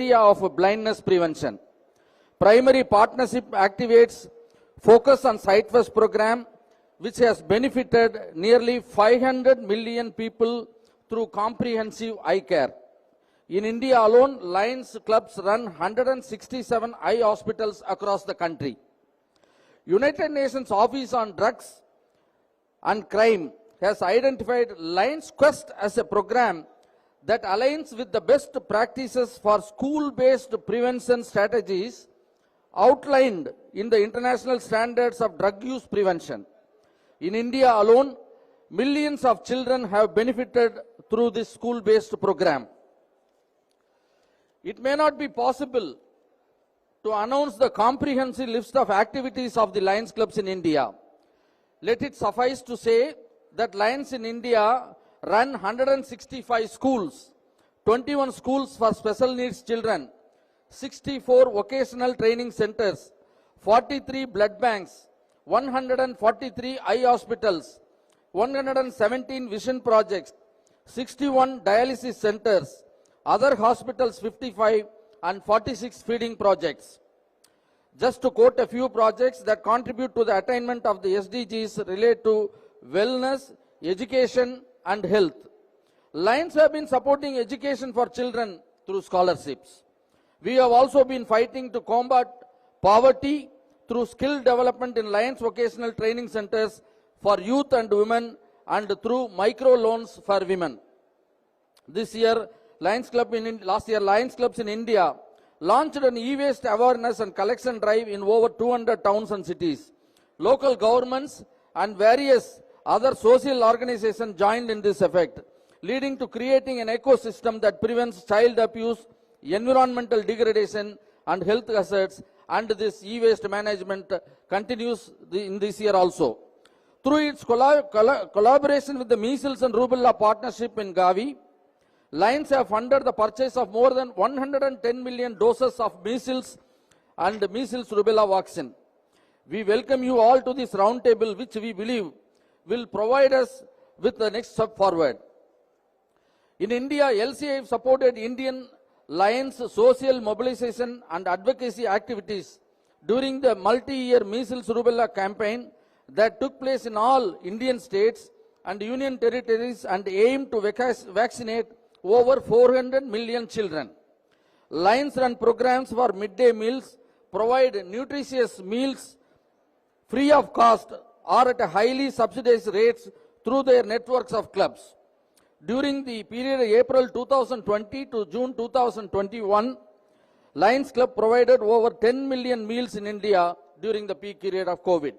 area of blindness prevention. Primary partnership activates focus on sight first program, which has benefited nearly 500 million people through comprehensive eye care. In India alone, Lions clubs run 167 eye hospitals across the country. United Nations Office on Drugs and Crime has identified Lions Quest as a program that aligns with the best practices for school-based prevention strategies outlined in the international standards of drug use prevention. In India alone, millions of children have benefited through this school-based program. It may not be possible to announce the comprehensive list of activities of the Lions clubs in India. Let it suffice to say that Lions in India run 165 schools, 21 schools for special needs children, 64 vocational training centers, 43 blood banks, 143 eye hospitals, 117 vision projects, 61 dialysis centers, other hospitals 55, and 46 feeding projects. Just to quote a few projects that contribute to the attainment of the SDGs related to wellness, education, and health. Lions have been supporting education for children through scholarships. We have also been fighting to combat poverty through skill development in Lions vocational training centers for youth and women and through micro loans for women. This year, Lions clubs in India launched an e-waste awareness and collection drive in over 200 towns and cities. Local governments and various other social organizations joined in this effect, leading to creating an ecosystem that prevents child abuse, environmental degradation, and health hazards, and this e-waste management continues in this year also. Through its collaboration with the Measles and Rubella Partnership in Gavi, Lions have funded the purchase of more than 110 million doses of measles and measles rubella vaccine. We welcome you all to this roundtable, which we believe will provide us with the next step forward. In India, LCI supported Indian Lions social mobilization and advocacy activities during the multi-year measles rubella campaign that took place in all Indian states and union territories and aimed to vaccinate over 400 million children. Lions run programs for midday meals, provide nutritious meals free of cost or at a highly subsidized rates through their networks of clubs. During the period April 2020 to June 2021, Lions Club provided over 10 million meals in India during the peak period of COVID.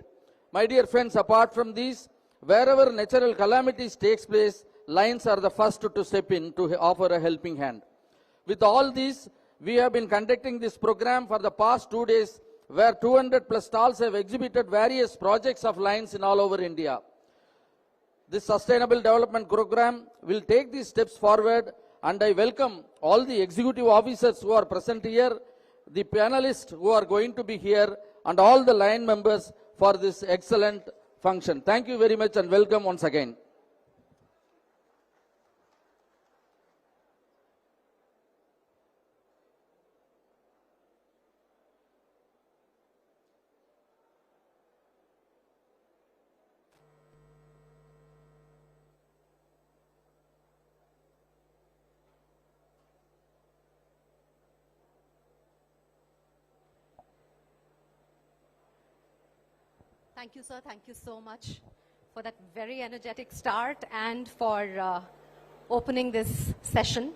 My dear friends, apart from these, wherever natural calamities takes place, Lions are the first to step in to offer a helping hand. With all these, we have been conducting this program for the past 2 days, where 200 plus stalls have exhibited various projects of Lions in all over India. This sustainable development program will take these steps forward, and I welcome all the executive officers who are present here, the panelists who are going to be here, and all the Lion members for this excellent function. Thank you very much and welcome once again. Thank you, sir. Thank you so much for that very energetic start and for opening this session.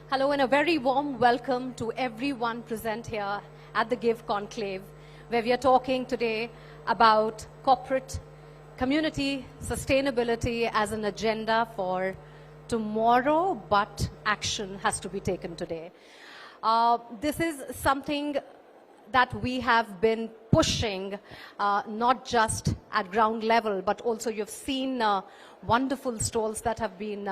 Hello and a very warm welcome to everyone present here at the GIVE Conclave, where we are talking today about corporate community sustainability as an agenda for tomorrow, but action has to be taken today. This is something that we have been pushing, not just at ground level, but also you've seen wonderful stalls that have been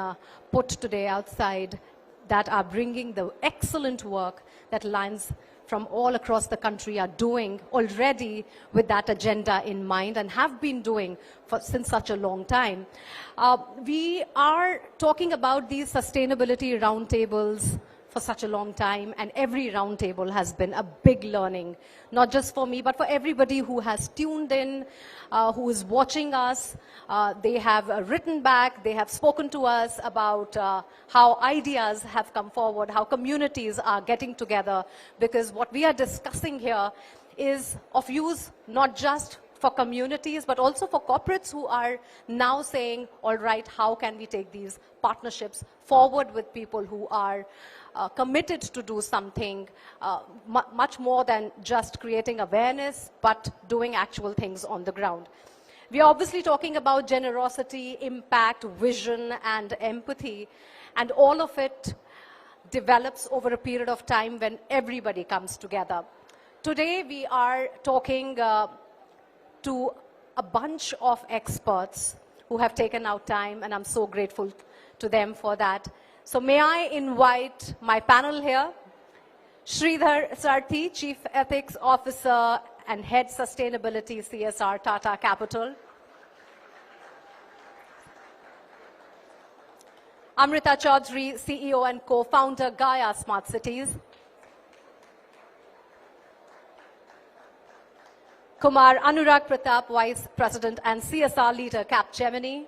put today outside that are bringing the excellent work that Lions from all across the country are doing already with that agenda in mind and have been doing since such a long time. We are talking about these sustainability roundtables for such a long time, and every roundtable has been a big learning, not just for me, but for everybody who has tuned in, who is watching us. They have written back, they have spoken to us about how ideas have come forward, how communities are getting together, because what we are discussing here is of use not just for communities, but also for corporates who are now saying, all right, how can we take these partnerships forward with people who are committed to do something much more than just creating awareness, but doing actual things on the ground. We are obviously talking about generosity, impact, vision, and empathy, and all of it develops over a period of time when everybody comes together. Today, we are talking to a bunch of experts who have taken out time, and I'm so grateful to them for that. So may I invite my panel here, Sridhar Sarthi, Chief Ethics Officer and Head Sustainability CSR, Tata Capital. Amrita Chaudhary, CEO and co-founder, Gaia Smart Cities. Kumar Anurag Pratap, Vice President and CSR Leader, Capgemini.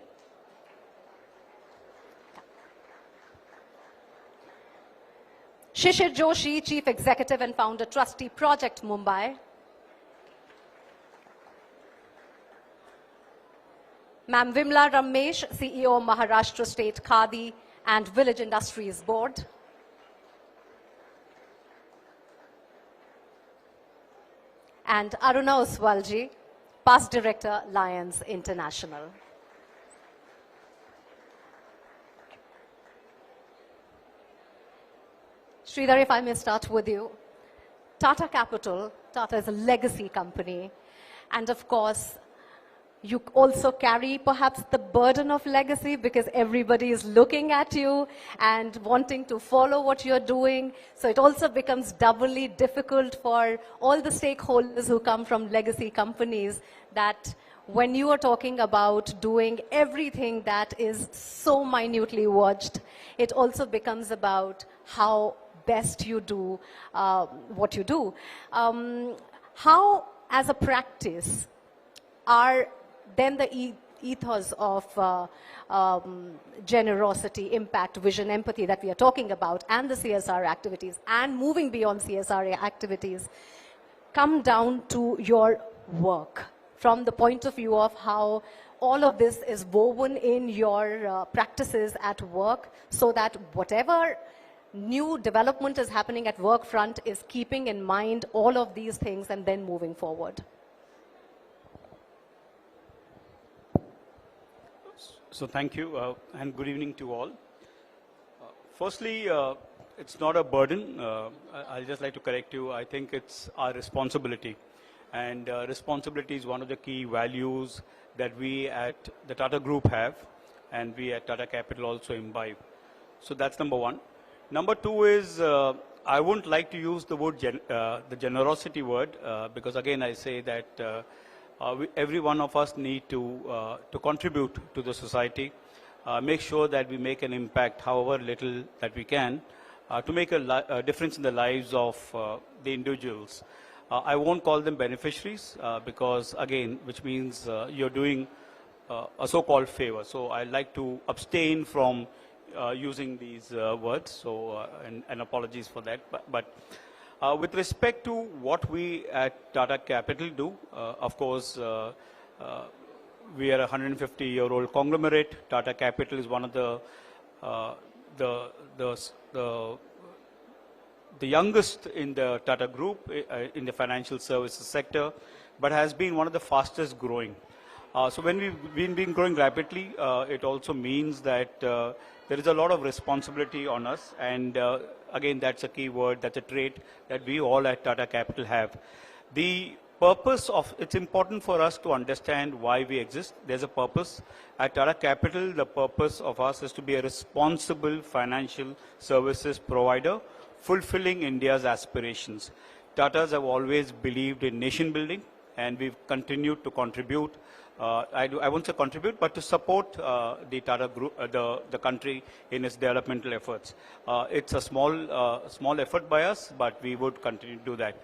Shishir Joshi, Chief Executive and Founder, Trustee, Project Mumbai. Ma'am Vimla Ramesh, CEO, Maharashtra State Khadi and Village Industries Board. And Aruna Oswalji, Past Director, Lions International. Sridhar, if I may start with you. Tata Capital, Tata is a legacy company. And of course, you also carry perhaps the burden of legacy because everybody is looking at you and wanting to follow what you're doing. So it also becomes doubly difficult for all the stakeholders who come from legacy companies that when you are talking about doing everything that is so minutely watched, it also becomes about how best you do what you do. How, as a practice, are then the ethos of generosity, impact, vision, empathy that we are talking about, and the CSR activities, and moving beyond CSR activities, come down to your work from the point of view of how all of this is woven in your practices at work, so that whatever new development is happening at work front is keeping in mind all of these things and then moving forward. So thank you and good evening to all. Firstly, it's not a burden. I'll just like to correct you. I think it's our responsibility. And responsibility is one of the key values that we at the Tata Group have, and we at Tata Capital also imbibe. So that's number one. Number two is, I wouldn't like to use the word, the generosity word, because again I say that every one of us need to contribute to the society, make sure that we make an impact, however little that we can, to make a difference in the lives of the individuals. I won't call them beneficiaries because, again, which means you're doing a so-called favor. So I like to abstain from using these words, so and apologies for that. But with respect to what we at Tata Capital do, of course, we are a 150-year-old conglomerate. Tata Capital is one of the youngest in the Tata Group in the financial services sector, but has been one of the fastest growing. So when we've been growing rapidly, it also means that there is a lot of responsibility on us. And again, that's a key word, that's a trait that we all at Tata Capital have. The purpose of, it's important for us to understand why we exist. There's a purpose. At Tata Capital, the purpose of us is to be a responsible financial services provider, fulfilling India's aspirations. Tatas have always believed in nation building, and we've continued to contribute. I won't say contribute, but to support the Tata Group, the country in its developmental efforts. It's a small effort by us, but we would continue to do that.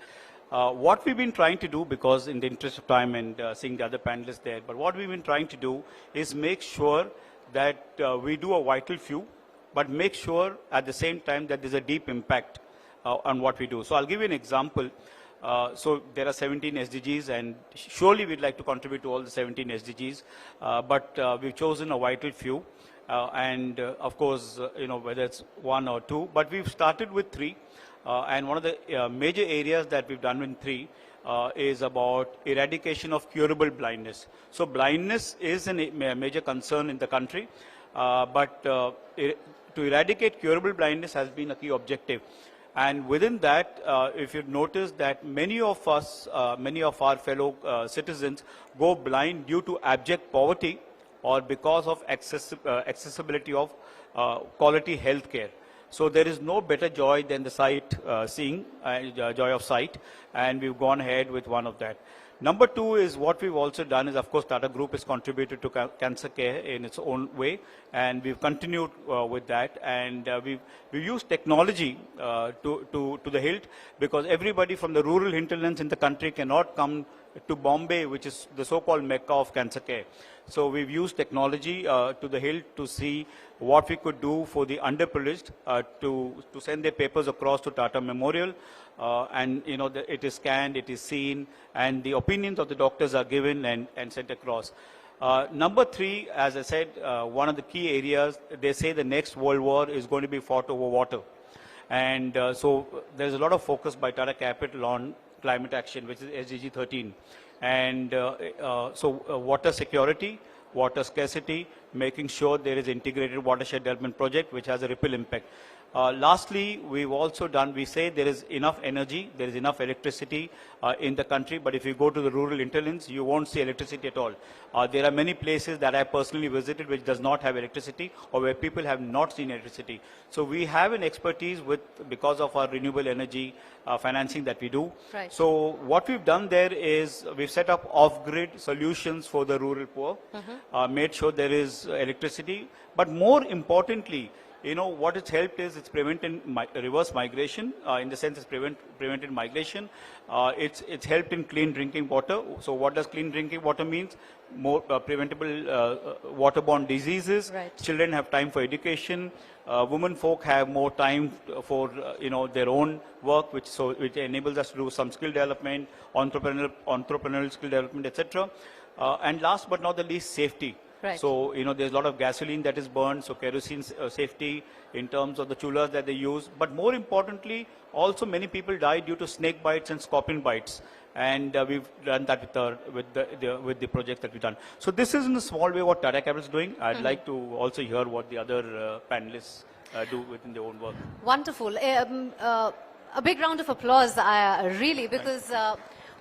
What we've been trying to do, because in the interest of time and seeing the other panelists there, but what we've been trying to do is make sure that we do a vital few, but make sure at the same time that there's a deep impact on what we do. So I'll give you an example. So there are 17 SDGs, and surely we'd like to contribute to all the 17 SDGs, but we've chosen a vital few, and of course, whether it's one or two, but we've started with three, and one of the major areas that we've done in three is about eradication of curable blindness. So blindness is a major concern in the country, but to eradicate curable blindness has been a key objective. And within that, if you notice that many of us, many of our fellow citizens go blind due to abject poverty or because of accessibility of quality health care. So there is no better joy than the sight, seeing, joy of sight, and we've gone ahead with one of that. Number two is what we've also done is, of course, Tata Group has contributed to cancer care in its own way, and we've continued with that. And we've used technology to the hilt, because everybody from the rural hinterlands in the country cannot come to Bombay, which is the so-called Mecca of cancer care. So we've used technology to the hilt to see what we could do for the underprivileged to send their papers across to Tata Memorial. And it is scanned, it is seen, and the opinions of the doctors are given and sent across. Number three, as I said, one of the key areas, they say the next world war is going to be fought over water. And so there's a lot of focus by Tata Capital on climate action, which is SDG 13. And water security, water scarcity, making sure there is integrated watershed development project, which has a ripple impact. Lastly, we've also done, we say there is enough energy, there is enough electricity in the country, but if you go to the rural hinterlands, you won't see electricity at all. There are many places that I personally visited which does not have electricity, or where people have not seen electricity. So we have an expertise because of our renewable energy financing that we do. Right. So what we've done there is we've set up off-grid solutions for the rural poor, made sure there is electricity, but more importantly, what it's helped is it's prevented reverse migration, in the sense it's prevented migration. It's helped in clean drinking water. So what does clean drinking water means? More preventable waterborne diseases. Right. Children have time for education. Women folk have more time for their own work, which enables us to do some skill development, entrepreneurial skill development, etc. And last but not the least, safety. Right. So, there's a lot of gasoline that is burned, so kerosene safety in terms of the chulas that they use. But more importantly, also many people die due to snake bites and scorpion bites. And we've done that with the project that we've done. So this is in a small way what Tata Capital is doing. I'd like to also hear what the other panelists do within their own work. Wonderful. A big round of applause, really, because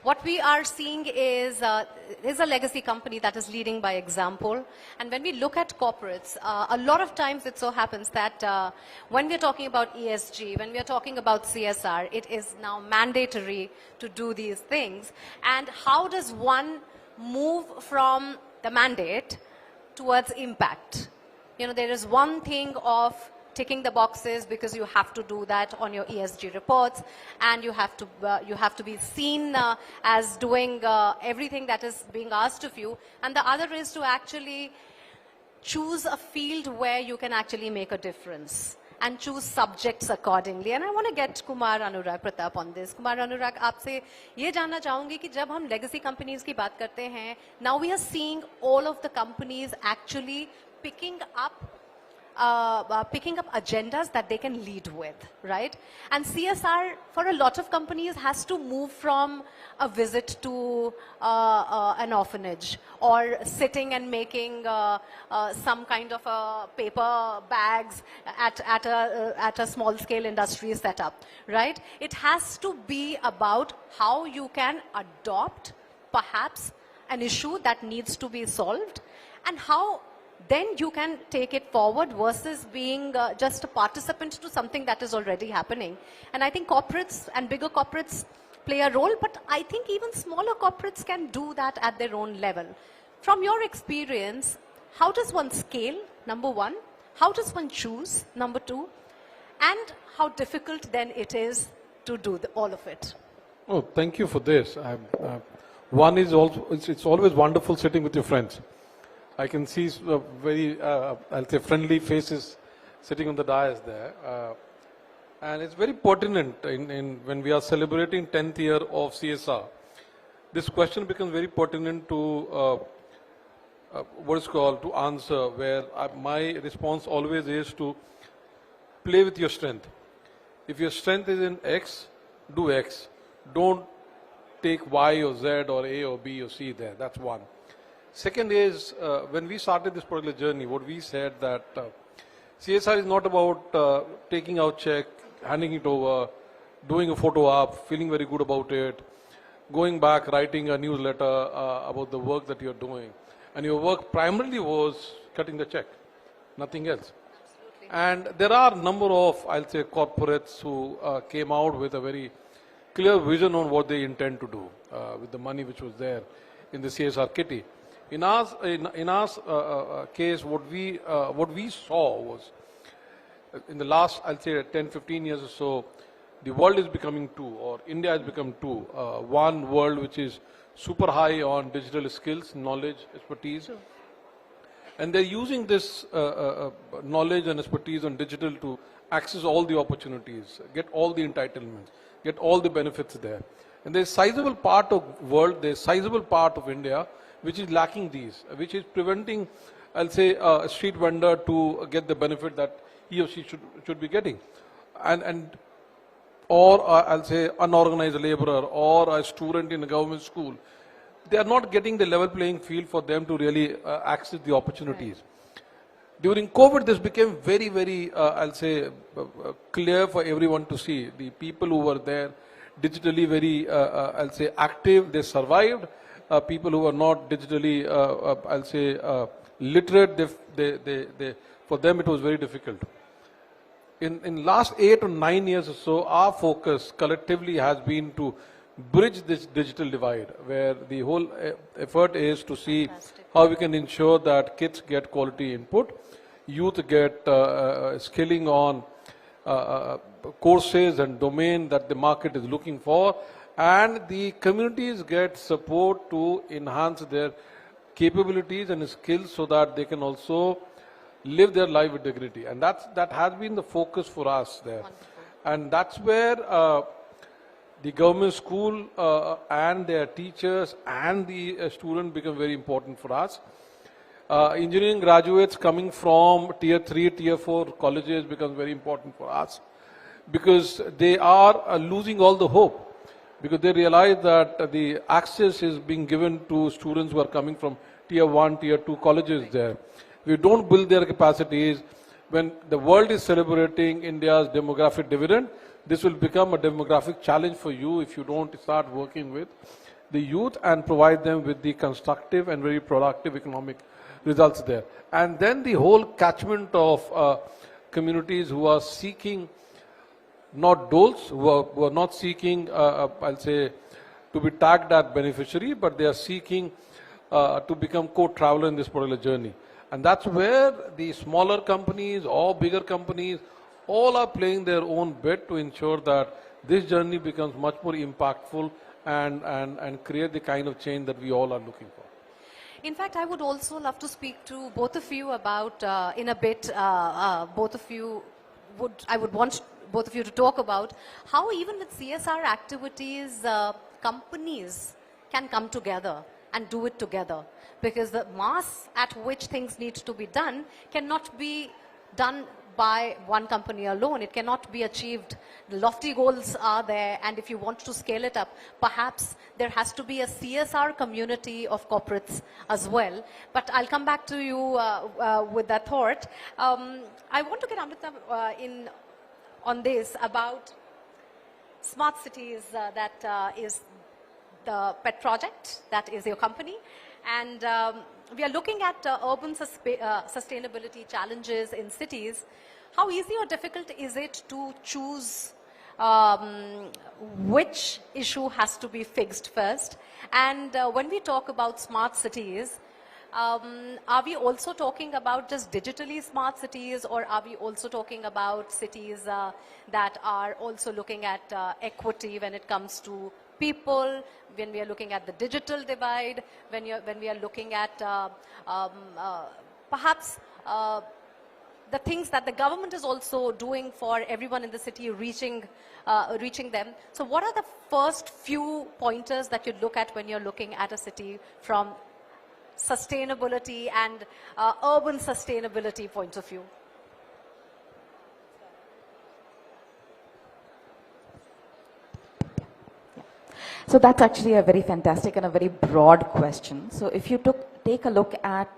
what we are seeing is a legacy company that is leading by example. And when we look at corporates, a lot of times it so happens that when we're talking about ESG, when we're talking about CSR, it is now mandatory to do these things. And how does one move from the mandate towards impact? There is one thing of ticking the boxes because you have to do that on your ESG reports, and you have to be seen as doing everything that is being asked of you. And the other is to actually choose a field where you can actually make a difference and choose subjects accordingly. And I want to get Kumar Anurag Pratap on this. Kumar Anurag, आपसे ये जानना चाहूँगी कि जब हम legacy companies की बात करते हैं, now we are seeing all of the companies actually picking up picking up agendas that they can lead with, right? And CSR for a lot of companies has to move from a visit to an orphanage or sitting and making some kind of paper bags at a small scale industry setup, right? It has to be about how you can adopt perhaps an issue that needs to be solved and how then you can take it forward versus being just a participant to something that is already happening. And I think corporates and bigger corporates play a role, but I think even smaller corporates can do that at their own level. From your experience, how does one scale, number one? How does one choose, number two? And how difficult then it is to do all of it? Oh, thank you for this. One is also, it's always wonderful sitting with your friends. I can see very, I'll say, friendly faces sitting on the dais there. And it's very pertinent when we are celebrating 10th year of CSR. This question becomes very pertinent to what is called to answer, where my response always is to play with your strength. If your strength is in X, do X. Don't take Y or Z or A or B or C there. That's one. Second is, when we started this particular journey, what we said that CSR is not about taking out check, handing it over, doing a photo op, feeling very good about it, going back, writing a newsletter about the work that you're doing. And your work primarily was cutting the check, nothing else. Absolutely. And there are a number of, I'll say, corporates who came out with a very clear vision on what they intend to do with the money which was there in the CSR kitty. In our case, what we saw was, in the last, I'll say, 10, 15 years or so, the world is becoming two, or India has become two. One world which is super high on digital skills, knowledge, expertise. Sure. And they're using this knowledge and expertise on digital to access all the opportunities, get all the entitlements, get all the benefits there. And there's a sizable part of world, there's a sizable part of India which is lacking these, which is preventing, I'll say, a street vendor to get the benefit that he or she should be getting. Or I'll say unorganized laborer or a student in a government school, they are not getting the level playing field for them to really access the opportunities. Right. During COVID, this became very, very, I'll say, clear for everyone to see. The people who were there digitally very, I'll say, active, they survived. People who are not digitally, I'll say, literate, for them it was very difficult. In last 8 or 9 years or so, our focus collectively has been to bridge this digital divide, where the whole effort is to see how we can ensure that kids get quality input, youth get skilling on courses and domain that the market is looking for, and the communities get support to enhance their capabilities and skills so that they can also live their life with dignity. And that has been the focus for us there. Wonderful. And that's where the government school and their teachers and the student become very important for us. Engineering graduates coming from tier 3, tier 4 colleges becomes very important for us, because they are losing all the hope, because they realize that the access is being given to students who are coming from tier 1, tier 2 colleges there. We don't build their capacities. When the world is celebrating India's demographic dividend, this will become a demographic challenge for you if you don't start working with the youth and provide them with the constructive and very productive economic results there. And then the whole catchment of communities who are seeking, not doles, who are not seeking, I'll say, to be tagged as beneficiary, but they are seeking to become co-traveler in this particular journey. And that's where the smaller companies or bigger companies all are playing their own bit to ensure that this journey becomes much more impactful and create the kind of change that we all are looking for. In fact, I would also love to speak to both of you about, in a bit, I would want both of you to talk about how even with CSR activities, companies can come together and do it together. Because the mass at which things need to be done cannot be done by one company alone. It cannot be achieved. The lofty goals are there, and if you want to scale it up, perhaps there has to be a CSR community of corporates as well. But I'll come back to you with that thought. I want to get Amrita in on this about smart cities. That is the pet project, that is your company. And we are looking at urban sustainability challenges in cities. How easy or difficult is it to choose which issue has to be fixed first? And when we talk about smart cities, are we also talking about just digitally smart cities, or are we also talking about cities that are also looking at equity when it comes to people, when we are looking at the digital divide, when we are looking at perhaps the things that the government is also doing for everyone in the city, reaching them. So what are the first few pointers that you look at when you're looking at a city from sustainability and urban sustainability point of view? So that's actually a very fantastic and a very broad question. So if you take a look at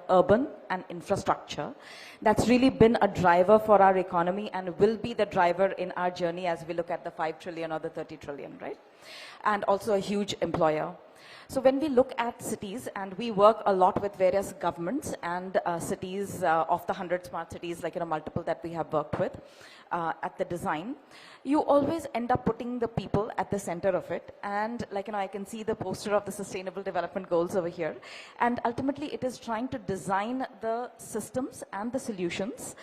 urban and infrastructure, that's really been a driver for our economy and will be the driver in our journey as we look at the 5 trillion or the 30 trillion, right? And also a huge employer. So when we look at cities, and we work a lot with various governments and cities of the 100 smart cities, like multiple that we have worked with at the design, you always end up putting the people at the center of it. And I can see the poster of the Sustainable Development Goals over here. And ultimately, it is trying to design the systems and the solutions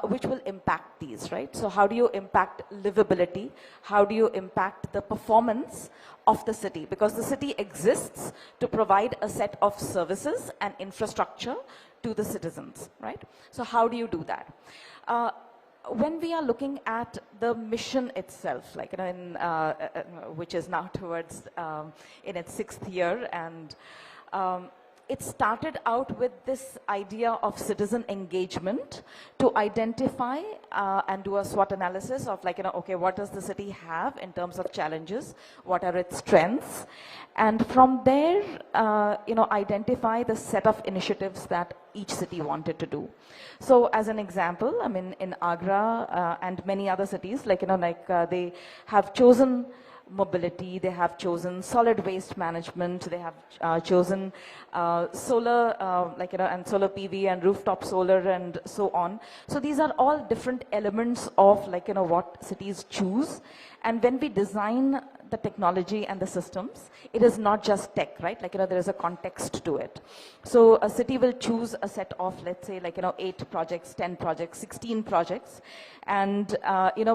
which will impact these, right? So how do you impact livability? How do you impact the performance of the city? Because the city exists to provide a set of services and infrastructure to the citizens, right? So how do you do that? When we are looking at the mission itself, which is now towards in its 6th year, and it started out with this idea of citizen engagement to identify and do a SWOT analysis of okay, what does the city have in terms of challenges? What are its strengths? And from there, identify the set of initiatives that each city wanted to do. So as an example, I mean, in Agra and many other cities, they have chosen mobility, they have chosen solid waste management, they have chosen solar, and solar PV and rooftop solar and so on. So these are all different elements of what cities choose. And when we design the technology and the systems, it is not just tech, right? There is a context to it. So a city will choose a set of, let's say, 8 projects, 10 projects, 16 projects. And,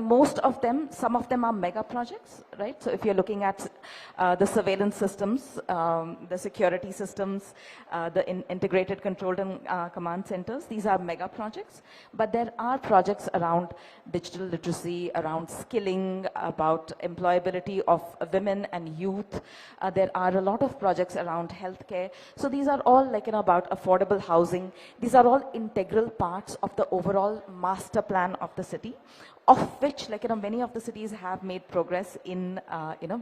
most of them, some of them are mega projects, right? So if you're looking at the surveillance systems, the security systems, the integrated control and command centers, these are mega projects. But there are projects around digital literacy, around skilling, about employability of women and youth. There are a lot of projects around healthcare. So these are all about affordable housing. These are all integral parts of the overall master plan of the city, of which many of the cities have made progress in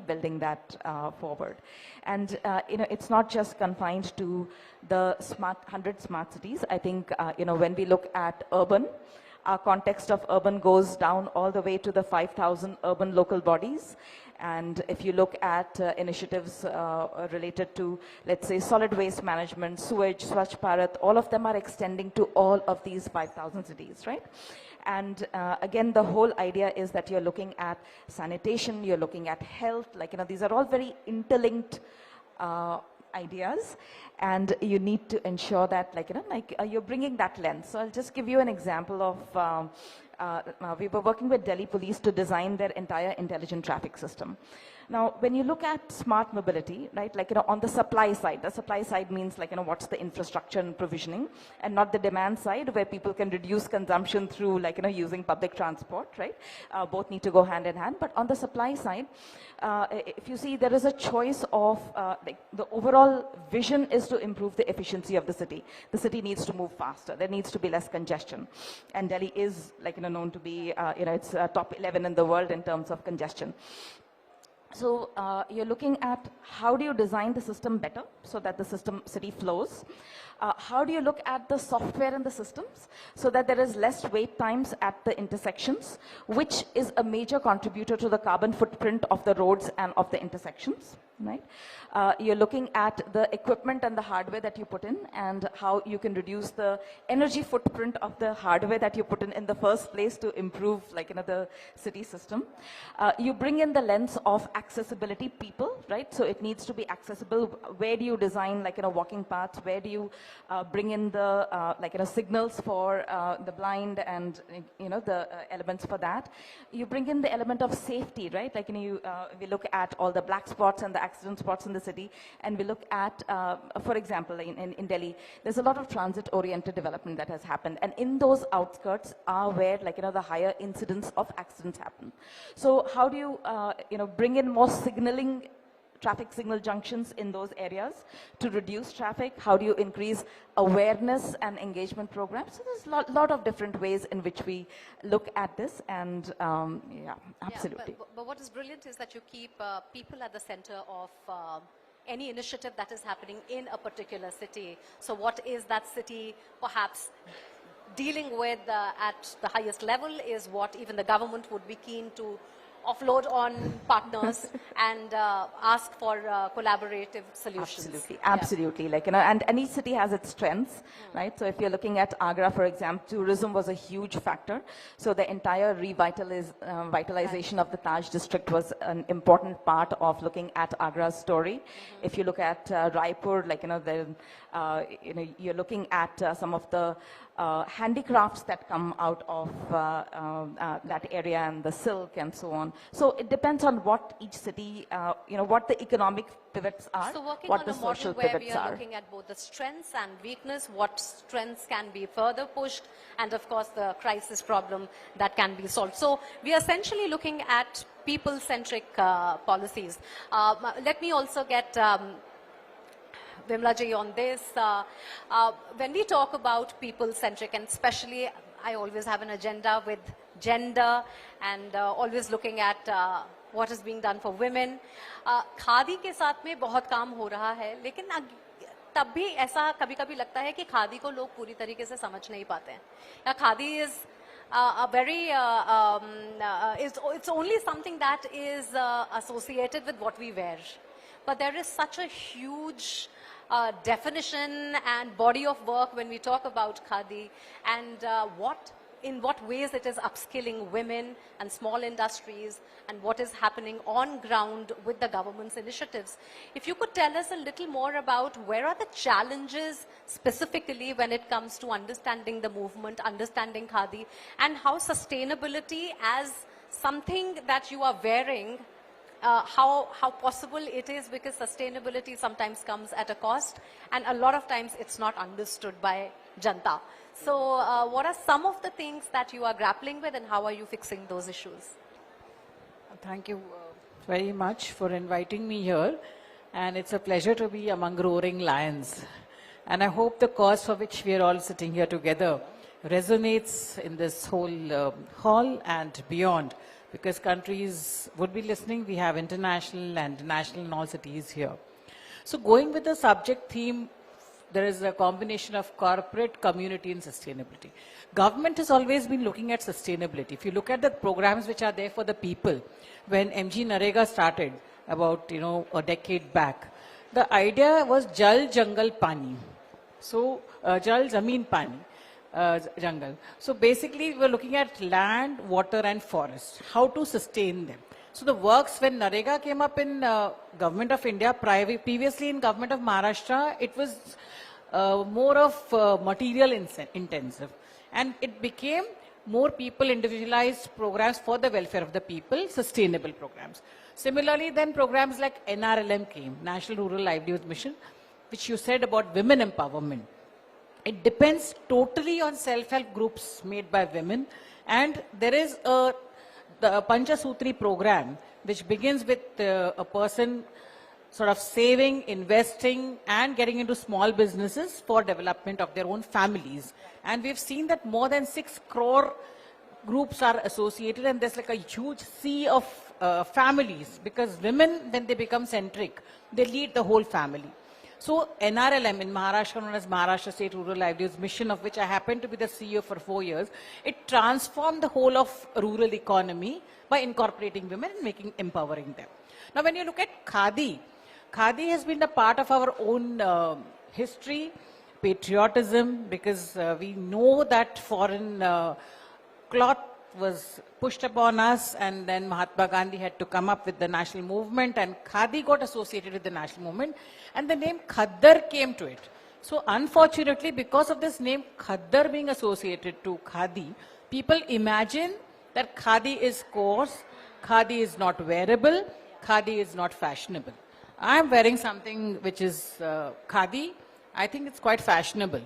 building that forward. And it's not just confined to the 100 smart cities. I think when we look at urban, our context of urban goes down all the way to the 5,000 urban local bodies. And if you look at initiatives related to, let's say, solid waste management, sewage, Swachh Bharat, all of them are extending to all of these 5,000 cities, right? And again, the whole idea is that you're looking at sanitation, you're looking at health, these are all very interlinked ideas, and you need to ensure that you're bringing that lens. So I'll just give you an example of we were working with Delhi police to design their entire intelligent traffic system. Now, when you look at smart mobility, right, like, on the supply side, the supply side means, like, what's the infrastructure and provisioning, and not the demand side where people can reduce consumption through, like, using public transport, right? Both need to go hand in hand. But on the supply side, if you see, there is a choice of, like, the overall vision is to improve the efficiency of the city. The city needs to move faster. There needs to be less congestion. And Delhi is, like, known to be, it's top 11 in the world in terms of congestion. So you're looking at how do you design the system better so that the city flows. How do you look at the software in the systems so that there is less wait times at the intersections, which is a major contributor to the carbon footprint of the roads and of the intersections, right? You're looking at the equipment and the hardware that you put in and how you can reduce the energy footprint of the hardware that you put in the first place to improve, like, the city system. You bring in the lens of accessibility people, right? So it needs to be accessible. Where do you design, like, walking paths? Where do you bring in the, like, signals for the blind and, the elements for that? You bring in the element of safety, right? Like, we look at all the black spots and the accident spots in the city, and we look at, for example, in Delhi, there's a lot of transit-oriented development that has happened, and in those outskirts are where, like, the higher incidence of accidents happen. So how do you, bring in more signaling, traffic signal junctions in those areas to reduce traffic? How do you increase awareness and engagement programs? So there's a lot of different ways in which we look at this, and yeah, absolutely. Yeah, but what is brilliant is that you keep people at the center of any initiative that is happening in a particular city. So what is that city perhaps dealing with at the highest level is what even the government would be keen to offload on partners and ask for collaborative solutions. Absolutely, absolutely. Yeah. Like, and each city has its strengths, right? So if you're looking at Agra, for example, tourism was a huge factor. So the entire revitalization of the Taj district was an important part of looking at Agra's story. If you look at Raipur, like, you're looking at some of the handicrafts that come out of that area, and the silk and so on. So it depends on what each city, what the economic pivots are, so working what on the a model social where pivots we are are. looking at both the strengths and weakness, what strengths can be further pushed, and of course the crisis problem that can be solved. So we are essentially looking at people-centric policies. Let me also get Vimla ji on this. When we talk about people-centric, and especially I always have an agenda with gender and always looking at what is being done for women. Khadi के साथ में बहुत काम हो रहा है, लेकिन तब भी ऐसा कभी-कभी लगता है कि खादी को लोग पूरी तरीके से समझ नहीं पाते हैं. Khadi is a very, it's only something that is associated with what we wear. But there is such a huge definition and body of work when we talk about Khadi, and in what ways it is upskilling women and small industries, and what is happening on ground with the government's initiatives. If you could tell us a little more about where are the challenges specifically when it comes to understanding the movement, understanding Khadi, and how sustainability as something that you are wearing, how possible it is, because sustainability sometimes comes at a cost, and a lot of times it's not understood by Janta. So what are some of the things that you are grappling with, and how are you fixing those issues? Thank you very much for inviting me here, and it's a pleasure to be among roaring lions. And I hope the cause for which we are all sitting here together resonates in this whole hall and beyond, because countries would be listening. We have international and national and all cities here. So going with the subject theme, there is a combination of corporate, community and sustainability. Government has always been looking at sustainability. If you look at the programs which are there for the people, when MG Narega started about, a decade back, the idea was Jal, Jangal, Pani. So Jal, Zameen, Pani. Jungle. So basically we're looking at land, water and forest, how to sustain them. So the works, when Narega came up in Government of India, previously in Government of Maharashtra, it was more of material intensive. And it became more people, individualized programs for the welfare of the people, sustainable programs. Similarly, then programs like NRLM came, National Rural Livelihood Mission, which you said about women empowerment. It depends totally on self-help groups made by women, and there is the Panchasutri program, which begins with a person sort of saving, investing, and getting into small businesses for development of their own families. And we've seen that more than 6 crore groups are associated, and there's like a huge sea of families, because women, when they become centric, they lead the whole family. So NRLM in Maharashtra, known as Maharashtra State Rural Livelihoods Mission, of which I happened to be the CEO for 4 years, it transformed the whole of rural economy by incorporating women and empowering them. Now, when you look at Khadi, Khadi has been a part of our own history, patriotism, because we know that foreign cloth was pushed upon us, and then Mahatma Gandhi had to come up with the national movement, and Khadi got associated with the national movement, and the name Khaddar came to it. So unfortunately, because of this name Khaddar being associated to Khadi, people imagine that Khadi is coarse, Khadi is not wearable, Khadi is not fashionable. I am wearing something which is Khadi. I think it's quite fashionable.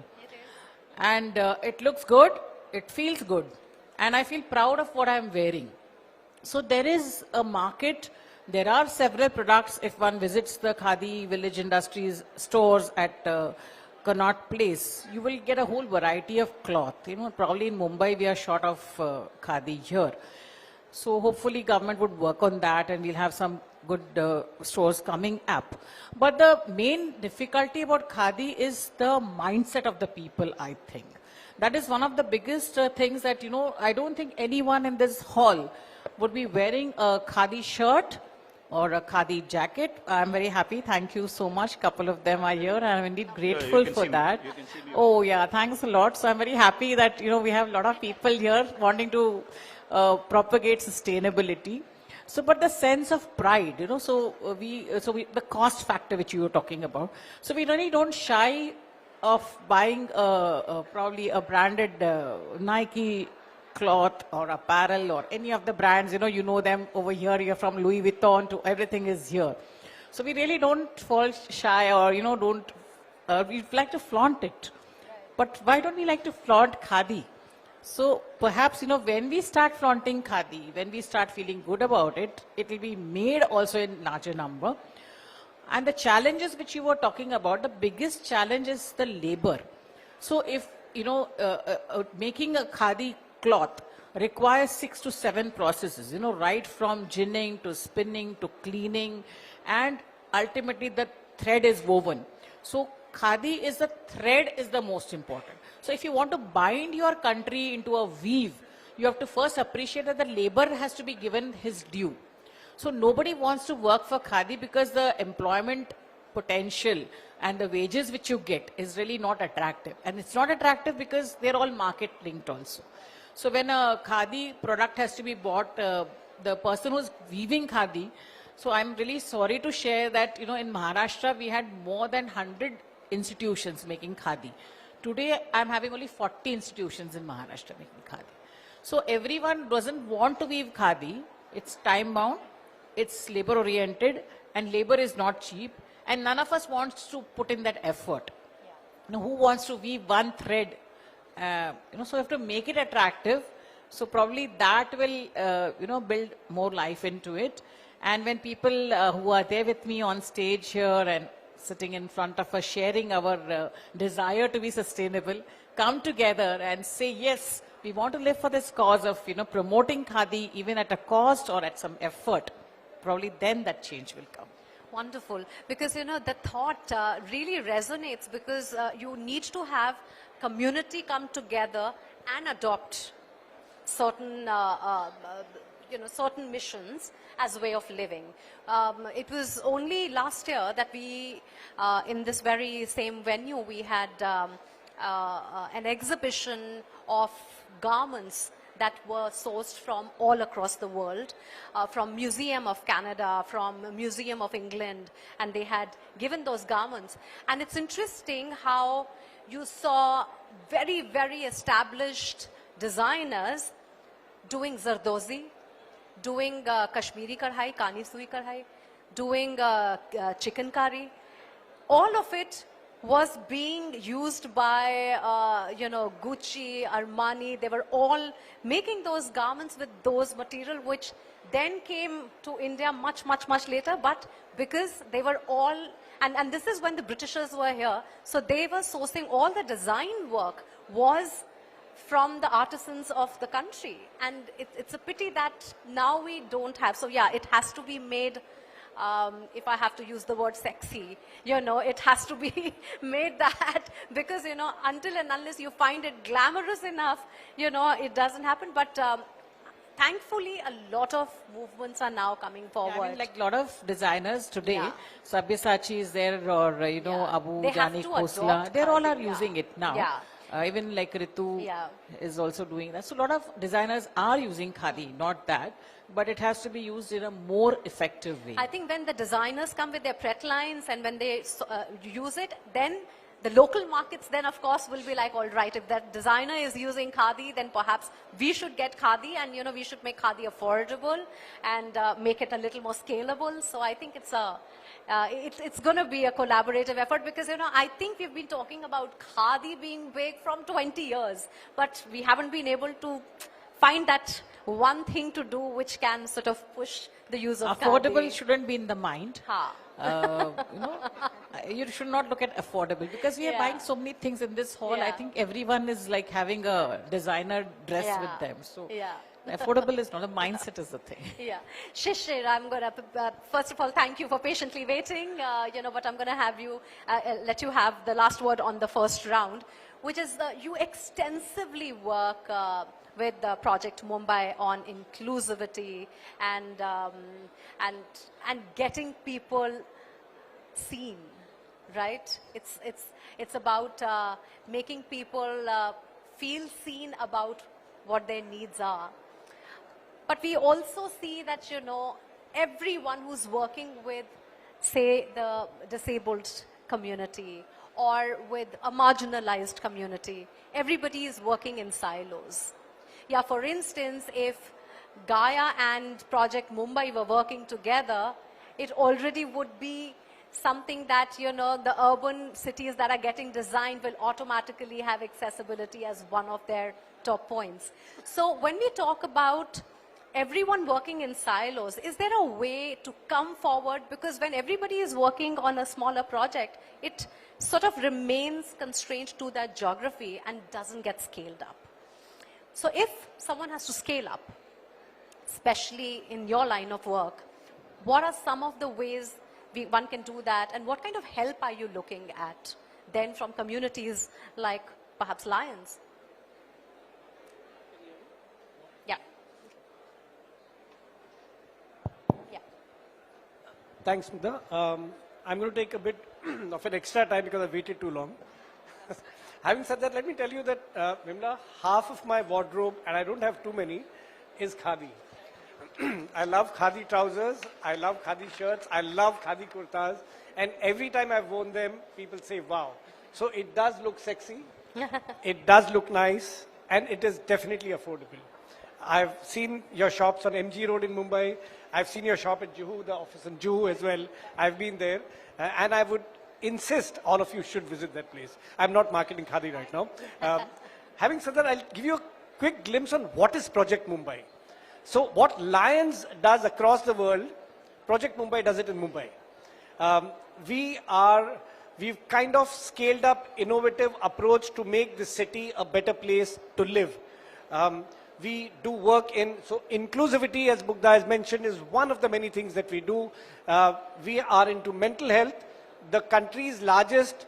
And it looks good, it feels good. And I feel proud of what I'm wearing. So there is a market. There are several products. If one visits the Khadi Village Industries stores at Connaught Place, you will get a whole variety of cloth. You know, probably in Mumbai we are short of Khadi here. So hopefully government would work on that, and we'll have some good stores coming up. But the main difficulty about Khadi is the mindset of the people, I think. That is one of the biggest things that, you know, I don't think anyone in this hall would be wearing a Khadi shirt or a Khadi jacket. I'm very happy. Thank you so much. Couple of them are here, and I'm indeed grateful for that. Oh yeah, thanks a lot. So I'm very happy that, you know, we have a lot of people here wanting to propagate sustainability. So, but the sense of pride, you know, the cost factor which you were talking about. So we really don't shy of buying probably a branded Nike cloth or apparel or any of the brands, you know them over here, you're from Louis Vuitton to everything is here. So we really don't fall shy or, we like to flaunt it. But why don't we like to flaunt Khadi? So perhaps, when we start flaunting Khadi, when we start feeling good about it, it will be made also in larger number. And the challenges which you were talking about, the biggest challenge is the labor. So if, making a Khadi cloth requires 6 to 7 processes, right from ginning to spinning to cleaning, and ultimately the thread is woven. So Khadi is the thread is the most important. So if you want to bind your country into a weave, you have to first appreciate that the labor has to be given his due. So nobody wants to work for Khadi because the employment potential and the wages which you get is really not attractive. And it's not attractive because they're all market linked also. So when a Khadi product has to be bought, the person who's weaving Khadi, so I'm really sorry to share that, in Maharashtra, we had more than 100 institutions making Khadi. Today, I'm having only 40 institutions in Maharashtra making Khadi. So everyone doesn't want to weave Khadi. It's time bound, it's labor oriented, and labor is not cheap. And none of us wants to put in that effort. Who wants to weave one thread? So we have to make it attractive. So probably that will, build more life into it. And when people who are there with me on stage here and sitting in front of us, sharing our desire to be sustainable, come together and say, yes, we want to live for this cause of, promoting Khadi even at a cost or at some effort. Probably then that change will come. Wonderful. Because, the thought really resonates because you need to have community come together and adopt certain, certain missions as a way of living. It was only last year that we, in this very same venue, we had an exhibition of garments that were sourced from all across the world, from Museum of Canada, from Museum of England, and they had given those garments. And it's interesting how you saw very, very established designers doing zardozi, doing Kashmiri karhai, Kani Sui karhai, doing chicken curry. All of it was being used by, Gucci, Armani. They were all making those garments with those material, which then came to India much, much, much later. But because they were all, and this is when the Britishers were here, so they were sourcing all the design work was from the artisans of the country. And it's a pity that now we don't have. So yeah, it has to be made, if I have to use the word sexy, it has to be made that, because, until and unless you find it glamorous enough, it doesn't happen. But thankfully, a lot of movements are now coming forward. Yeah, I mean, like a lot of designers today, Yeah. Sabyasachi is there, or, Yeah. Abu They have Jani to Khosla, adopt they all are Khadi, using yeah. it now. Yeah. Even like Ritu Yeah. is also doing that. So a lot of designers are using Khadi, not that, but it has to be used in a more effective way. I think when the designers come with their pret lines and when they use it, then the local markets then of course will be like, all right, if that designer is using Khadi, then perhaps we should get Khadi, and we should make Khadi affordable and make it a little more scalable. So I think it's going to be a collaborative effort, because I think we've been talking about Khadi being big from 20 years, but we haven't been able to find that one thing to do which can sort of push the use of Affordable Khadi. shouldn't be in the mind. Ha. You should not look at affordable, because we are Yeah. buying so many things in this hall. I Yeah. think everyone is like having a designer dress Yeah. with them. So Yeah. affordable is not a mindset is the thing. Yeah. Shishir, I'm going to, first of all, thank you for patiently waiting, but I'm going to have you, let you have the last word on the first round, which is you extensively work with Project Mumbai on inclusivity and getting people seen, right? It's about making people feel seen about what their needs are. But we also see that, everyone who's working with, say, the disabled community or with a marginalized community, everybody is working in silos. Yeah, for instance, if Gaia and Project Mumbai were working together, it already would be something that, the urban cities that are getting designed will automatically have accessibility as one of their top points. So when we talk about everyone working in silos, is there a way to come forward? Because when everybody is working on a smaller project, it sort of remains constrained to that geography and doesn't get scaled up. So if someone has to scale up, especially in your line of work, what are some of the ways one can do that, and what kind of help are you looking at then from communities like perhaps Lions? Yeah. Yeah. Thanks, Smita. I'm going to take a bit of an extra time because I've waited too long. Having said that, let me tell you that, Vimla, half of my wardrobe, and I don't have too many, is Khadi. I love Khadi trousers, I love Khadi shirts, I love Khadi kurtas, and every time I've worn them, people say, wow. So it does look sexy, it does look nice, and it is definitely affordable. I've seen your shops on MG Road in Mumbai, I've seen your shop at Juhu, the office in Juhu as well. I've been there, and I would insist all of you should visit that place. I'm not marketing Khadi right now. Having said that, I'll give you a quick glimpse on what is Project Mumbai. So what Lions does across the world, Project Mumbai does it in Mumbai. We've kind of scaled up innovative approach to make the city a better place to live. We do work in, so inclusivity, as Mugdha has mentioned, is one of the many things that we do. We are into mental health. The country's largest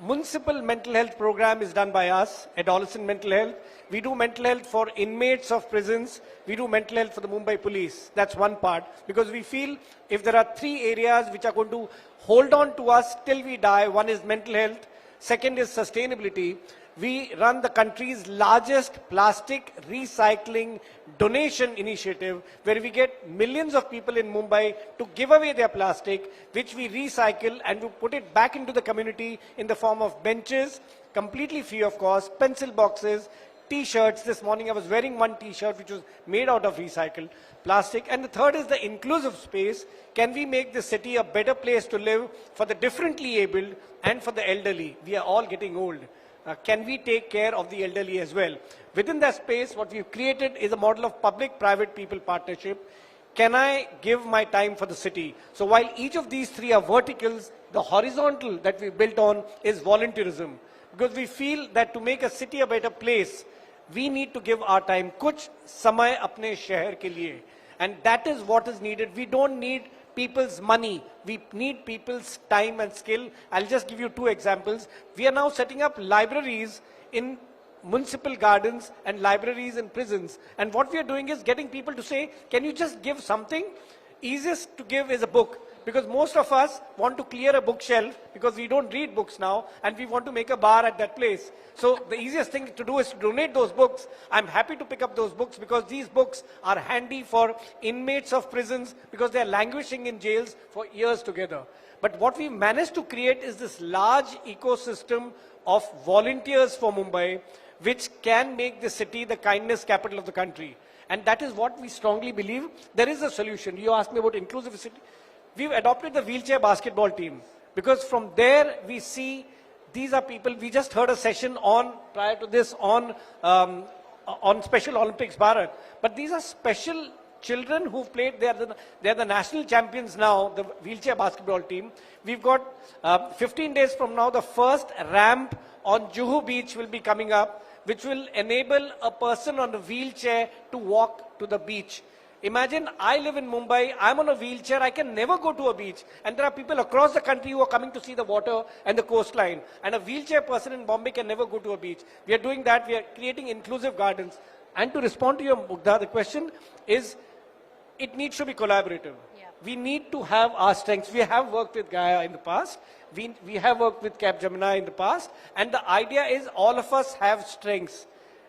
municipal mental health program is done by us, adolescent mental health. We do mental health for inmates of prisons. We do mental health for the Mumbai police. That's one part, because we feel if there are three areas which are going to hold on to us till we die, one is mental health, second is sustainability. We run the country's largest plastic recycling donation initiative, where we get millions of people in Mumbai to give away their plastic, which we recycle and we put it back into the community in the form of benches, completely free of cost, pencil boxes, T-shirts. This morning I was wearing one T-shirt which was made out of recycled plastic. And the third is the inclusive space. Can we make the city a better place to live for the differently abled and for the elderly? We are all getting old. Can we take care of the elderly as well? Within that space, what we've created is a model of public-private people partnership. Can I give my time for the city? So while each of these three are verticals, the horizontal that we built on is volunteerism. Because we feel that to make a city a better place, we need to give our time. Kuch samay apne shehar ke liye. And that is what is needed. We don't need people's money. We need people's time and skill. I'll just give you two examples. We are now setting up libraries in municipal gardens and libraries in prisons. And what we are doing is getting people to say, can you just give something? Easiest to give is a book. Because most of us want to clear a bookshelf because we don't read books now and we want to make a bar at that place. So the easiest thing to do is to donate those books. I'm happy to pick up those books because these books are handy for inmates of prisons because they're languishing in jails for years together. But what we managed to create is this large ecosystem of volunteers for Mumbai, which can make the city the kindness capital of the country. And that is what we strongly believe. There is a solution. You asked me about inclusive city. We've adopted the wheelchair basketball team because from there we see these are people. We just heard a session on prior to this on Special Olympics Bharat, but these are special children who played. They're the national champions now. The wheelchair basketball team. We've got 15 days from now the first ramp on Juhu Beach will be coming up, which will enable a person on a wheelchair to walk to the beach. Imagine I live in Mumbai, I'm on a wheelchair, I can never go to a beach. And there are people across the country who are coming to see the water and the coastline. And a wheelchair person in Bombay can never go to a beach. We are doing that, we are creating inclusive gardens. And to respond to your Mugdha, the question is, it needs to be collaborative. Yeah. We need to have our strengths. We have worked with Gaia in the past. We have worked with Capgemini in the past. And the idea is all of us have strengths.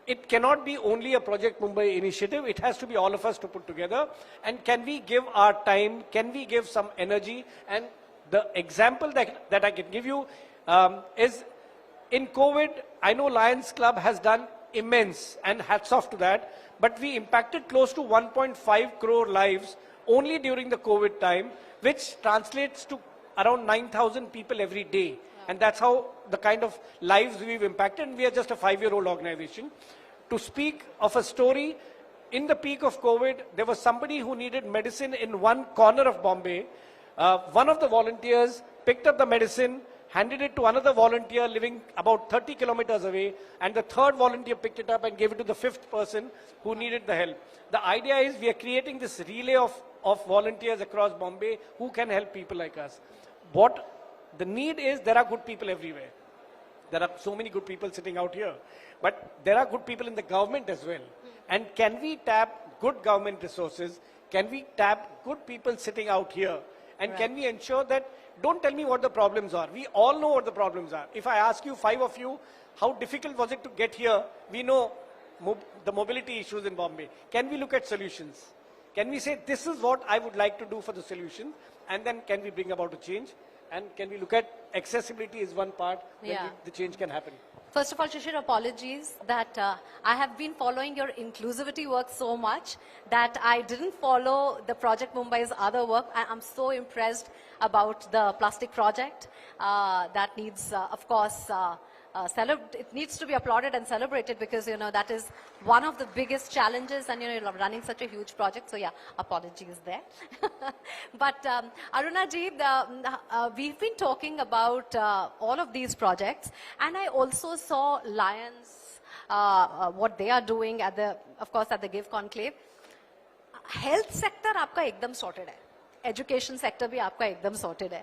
It cannot be only a Project Mumbai initiative. It has to be all of us to put together. And can we give our time? Can we give some energy? And the example that I can give you is in COVID, I know Lions Club has done immense and hats off to that. But we impacted close to 1.5 crore lives only during the COVID time, which translates to around 9,000 people every day. And that's how the kind of lives we've impacted. And we are just a 5-year-old organization. To speak of a story, in the peak of COVID, there was somebody who needed medicine in one corner of Bombay. One of the volunteers picked up the medicine, handed it to another volunteer living about 30 kilometers away. And the third volunteer picked it up and gave it to the fifth person who needed the help. The idea is we are creating this relay of volunteers across Bombay who can help people like us. What the need is, there are good people everywhere. There are so many good people sitting out here. But there are good people in the government as well. And can we tap good government resources? Can we tap good people sitting out here? And can we ensure that, don't tell me what the problems are. We all know what the problems are. If I ask you, 5 of you, how difficult was it to get here? We know the mobility issues in Bombay. Can we look at solutions? Can we say, this is what I would like to do for the solution? And then can we bring about a change? And can we look at accessibility is one part where the change can happen. First of all, Shishir, apologies that I have been following your inclusivity work so much that I didn't follow the Project Mumbai's other work. I'm so impressed about the plastic project that needs, of course, it needs to be applauded and celebrated because, you know, that is one of the biggest challenges and, you know, you're running such a huge project. So, yeah, apologies there. But, Aruna ji, we've been talking about all of these projects and I also saw Lions, what they are doing at the, of course, at the GIVE Conclave. Health sector आपका एकदम sorted है. Education sector भी आपका एकदम sorted है.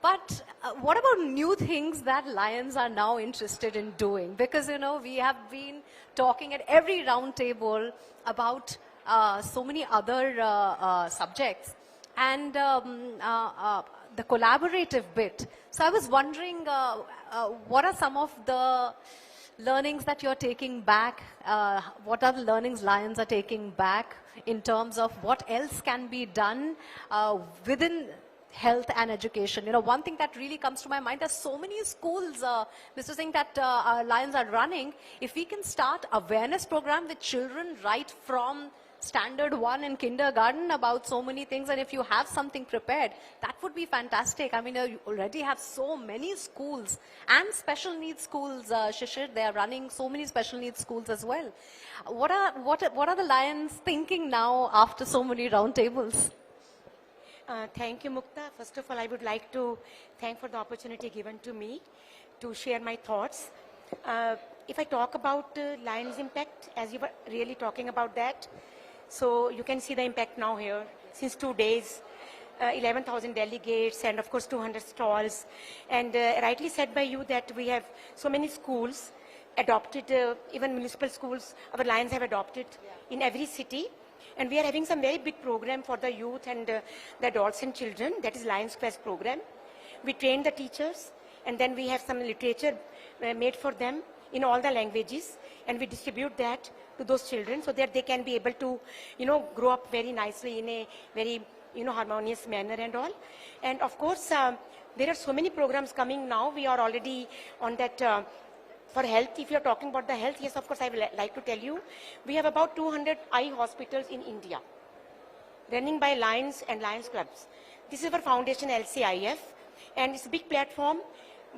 But what about new things that Lions are now interested in doing? Because, you know, we have been talking at every round table about so many other subjects and the collaborative bit. So I was wondering, what are some of the learnings that you're taking back? What are the learnings Lions are taking back in terms of what else can be done within health and education. You know, one thing that really comes to my mind, there's so many schools, Mr. Singh, that our Lions are running. If we can start awareness program with children right from standard 1 in kindergarten about so many things, and if you have something prepared, that would be fantastic. I mean, you already have so many schools and special needs schools, Shishir. They are running so many special needs schools as well. What are the Lions thinking now after so many roundtables? Thank you, Mukta. First of all, I would like to thank for the opportunity given to me to share my thoughts. If I talk about Lions impact, as you were really talking about that, so you can see the impact now here. Since 2 days, 11,000 delegates and of course 200 stalls. And rightly said by you that we have so many schools adopted, even municipal schools, our Lions have adopted in every city. And we are having some very big program for the youth and the adults and children, that is Lions Quest program. We train the teachers, and then we have some literature made for them in all the languages, and we distribute that to those children so that they can be able to, you know, grow up very nicely in a very, you know, harmonious manner and all. And of course, there are so many programs coming now. We are already on that. For health, if you're talking about the health, yes, of course, I will like to tell you, we have about 200 eye hospitals in India, running by Lions and Lions clubs. This is our foundation, LCIF, and it's a big platform.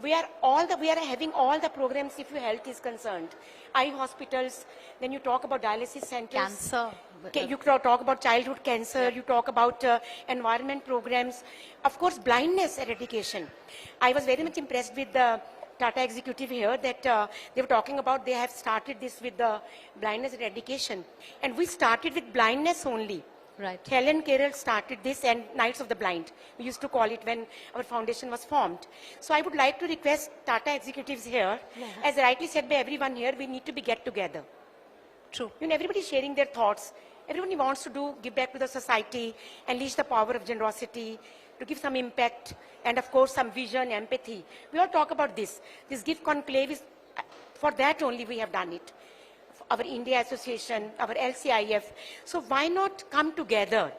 We are having all the programs if your health is concerned. Eye hospitals, then you talk about dialysis centers. Cancer. You talk about childhood cancer, you talk about environment programs. Of course, blindness eradication. I was very much impressed with the Tata executive here that they were talking about they have started this with the blindness eradication. And we started with blindness only. Right. Helen Kerala started this and Knights of the Blind. We used to call it when our foundation was formed. So I would like to request Tata executives here, as rightly said by everyone here, we need to get together. True. You know, everybody sharing their thoughts. Everybody wants to give back to the society, unleash the power of generosity, to give some impact, and of course some vision, empathy. We all talk about this. This gift conclave is, for that only we have done it. Our India Association, our LCIF. So why not come together?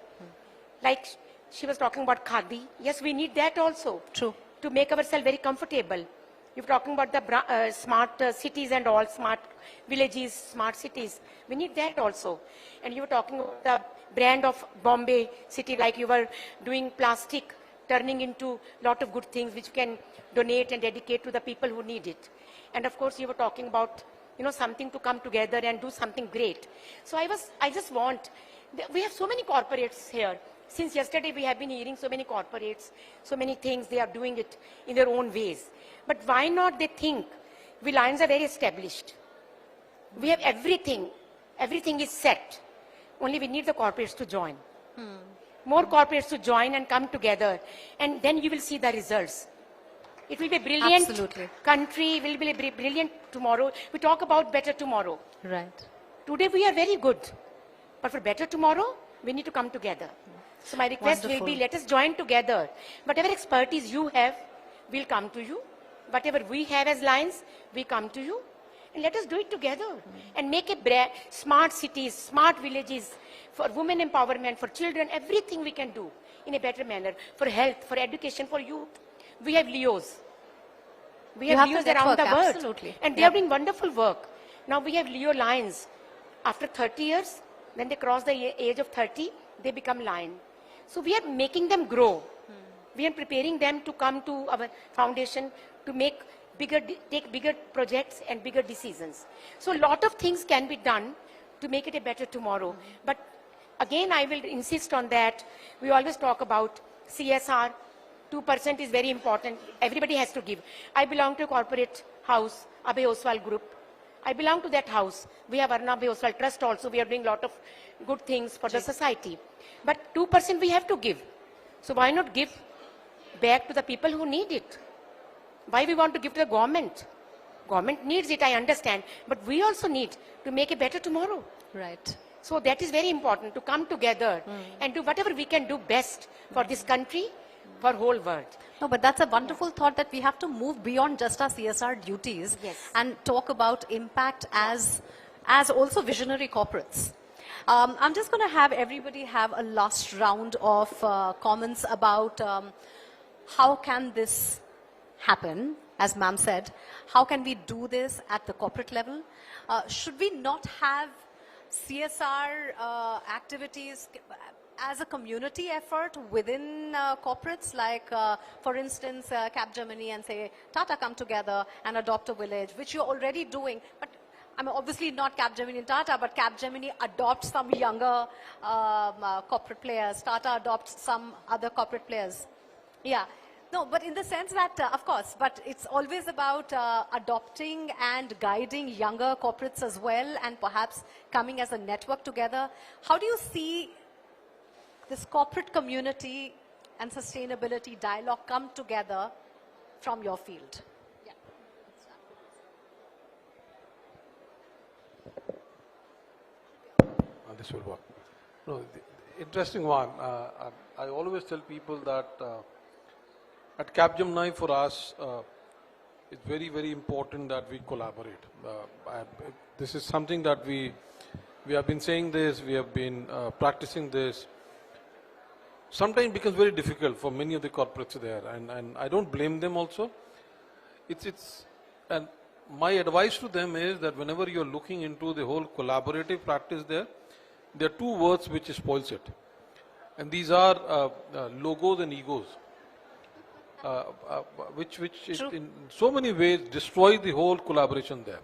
Like she was talking about Khadi. Yes, we need that also. True. To make ourselves very comfortable. You're talking about the smart cities and all, smart villages, smart cities. We need that also. And you were talking about the brand of Bombay city, like you were doing plastic, turning into a lot of good things which you can donate and dedicate to the people who need it. And of course, you were talking about, you know, something to come together and do something great. So I just want, we have so many corporates here. Since yesterday, we have been hearing so many corporates, so many things, they are doing it in their own ways. But why not they think, we Lions are very established. We have everything. Everything is set. Only we need the corporates to join. More corporates to join and come together. And then you will see the results. It will be a brilliant country, will be a brilliant tomorrow. We talk about better tomorrow. Right. Today we are very good. But for better tomorrow, we need to come together. So my request will be, let us join together. Whatever expertise you have, we'll come to you. Whatever we have as Lions, we come to you. And let us do it together and make a smart cities, smart villages, for women empowerment, for children, everything we can do in a better manner, for health, for education, for youth. We have Leos. We have Leos around the world. Absolutely. And they are doing wonderful work. Now we have Leo Lions. After 30 years, when they cross the age of 30, they become Lion. So we are making them grow. We are preparing them to come to our foundation to take bigger projects and bigger decisions. So a lot of things can be done to make it a better tomorrow. But again, I will insist on that. We always talk about CSR. 2% is very important. Everybody has to give. I belong to a corporate house, Abhay Oswal Group. I belong to that house. We have Arnab Oswal Trust also. We are doing a lot of good things for the society. But 2% we have to give. So why not give back to the people who need it? Why we want to give to the government? Government needs it, I understand. But we also need to make a better tomorrow. Right. So that is very important, to come together and do whatever we can do best for this country, for whole world. No, but that's a wonderful thought that we have to move beyond just our CSR duties and talk about impact as also visionary corporates. I'm just going to have everybody have a last round of comments about how can this happen, as ma'am said. How can we do this at the corporate level? Should we not have CSR activities as a community effort within corporates, like, for instance, Capgemini and say, Tata come together and adopt a village, which you're already doing. But I mean, obviously not Capgemini and Tata, but Capgemini adopts some younger corporate players. Tata adopts some other corporate players. Yeah. No, but in the sense that, of course, but it's always about adopting and guiding younger corporates as well, and perhaps coming as a network together. How do you see this corporate community and sustainability dialogue come together from your field? Yeah. This will work. No, interesting one. I always tell people that at Capgemini, for us, it's very, very important that we collaborate. This is something that we have been saying this, we have been practicing this. Sometimes it becomes very difficult for many of the corporates there, and I don't blame them also. And my advice to them is that whenever you're looking into the whole collaborative practice there are two words which spoils it. And these are logos and egos. Which in so many ways destroy the whole collaboration there.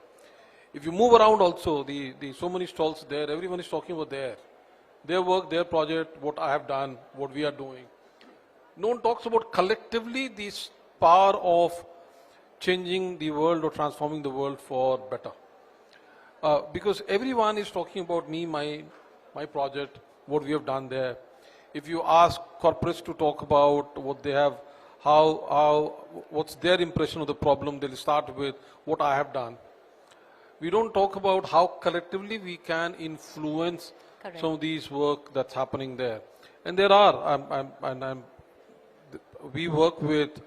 If you move around also, the so many stalls there, everyone is talking about their work, their project, what I have done, what we are doing. No one talks about collectively this power of changing the world or transforming the world for better. Because everyone is talking about me, my project, what we have done there. If you ask corporates to talk about what they have, what's their impression of the problem, they'll start with what I have done. We don't talk about how collectively we can influence some of these work that's happening there. And there are, we work with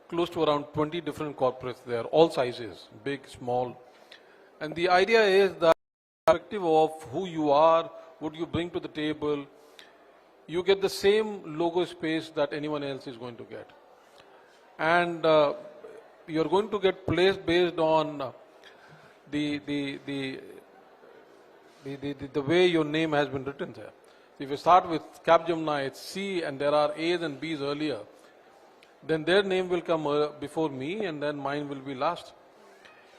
close to around 20 different corporates there, all sizes, big, small. And the idea is that perspective of who you are, what you bring to the table, you get the same logo space that anyone else is going to get. And you're going to get placed based on the way your name has been written there. If you start with Capgemini, it's C, and there are A's and B's earlier, then their name will come before me, and then mine will be last.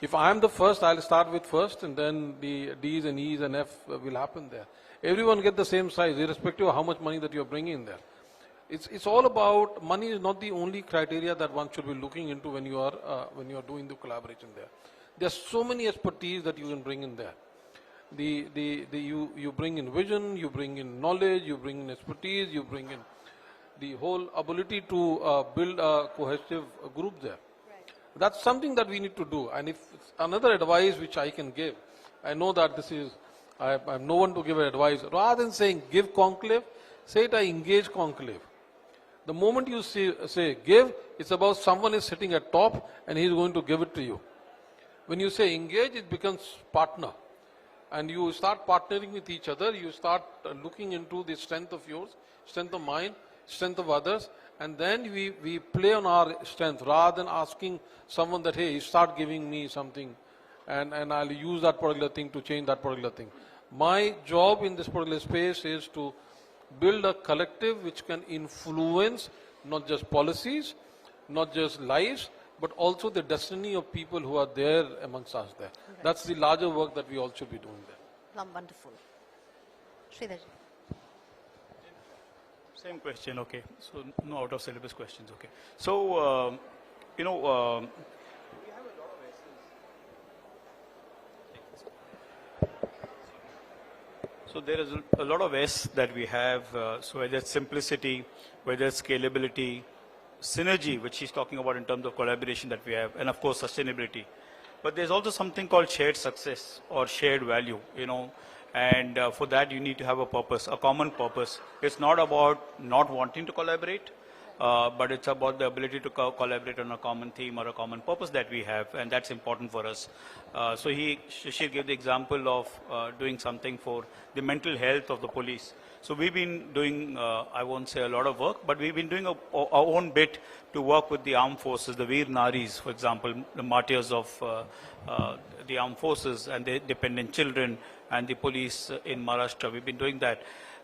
If I'm the first, I'll start with first, and then the D's and E's and F will happen there. Everyone get the same size, irrespective of how much money that you're bringing in there. It's all about, money is not the only criteria that one should be looking into when you are doing the collaboration there. There's so many expertise that you can bring in there. You bring in vision, you bring in knowledge, you bring in expertise, you bring in the whole ability to build a cohesive group there. Right. That's something that we need to do. And if another advice which I can give, I know that this is, I'm no one to give advice. Rather than saying give conclave, say it I engage conclave. The moment you say give, it's about someone is sitting at top and he's going to give it to you. When you say engage, it becomes partner. And you start partnering with each other, you start looking into the strength of yours, strength of mine, strength of others, and then we play on our strength rather than asking someone that, hey, start giving me something and I'll use that particular thing to change that particular thing. My job in this particular space is to build a collective which can influence not just policies, not just lives, but also the destiny of people who are there amongst us there. Right. That's the larger work that we all should be doing there. Wonderful. Sridhar. Same question, okay. So no out of syllabus questions, okay. So, we have a lot of So there is a lot of S that we have, so whether it's simplicity, whether it's scalability, synergy, which he's talking about in terms of collaboration that we have, and of course sustainability. But there's also something called shared success or shared value, and for that you need to have a purpose, a common purpose. It's not about not wanting to collaborate, but it's about the ability to collaborate on a common theme or a common purpose that we have, and that's important for us. So Shishir gave the example of doing something for the mental health of the police. So we've been doing, I won't say a lot of work, but we've been doing our own bit to work with the armed forces, the Veer Naris, for example, the martyrs of the armed forces and the dependent children and the police in Maharashtra. We've been doing that.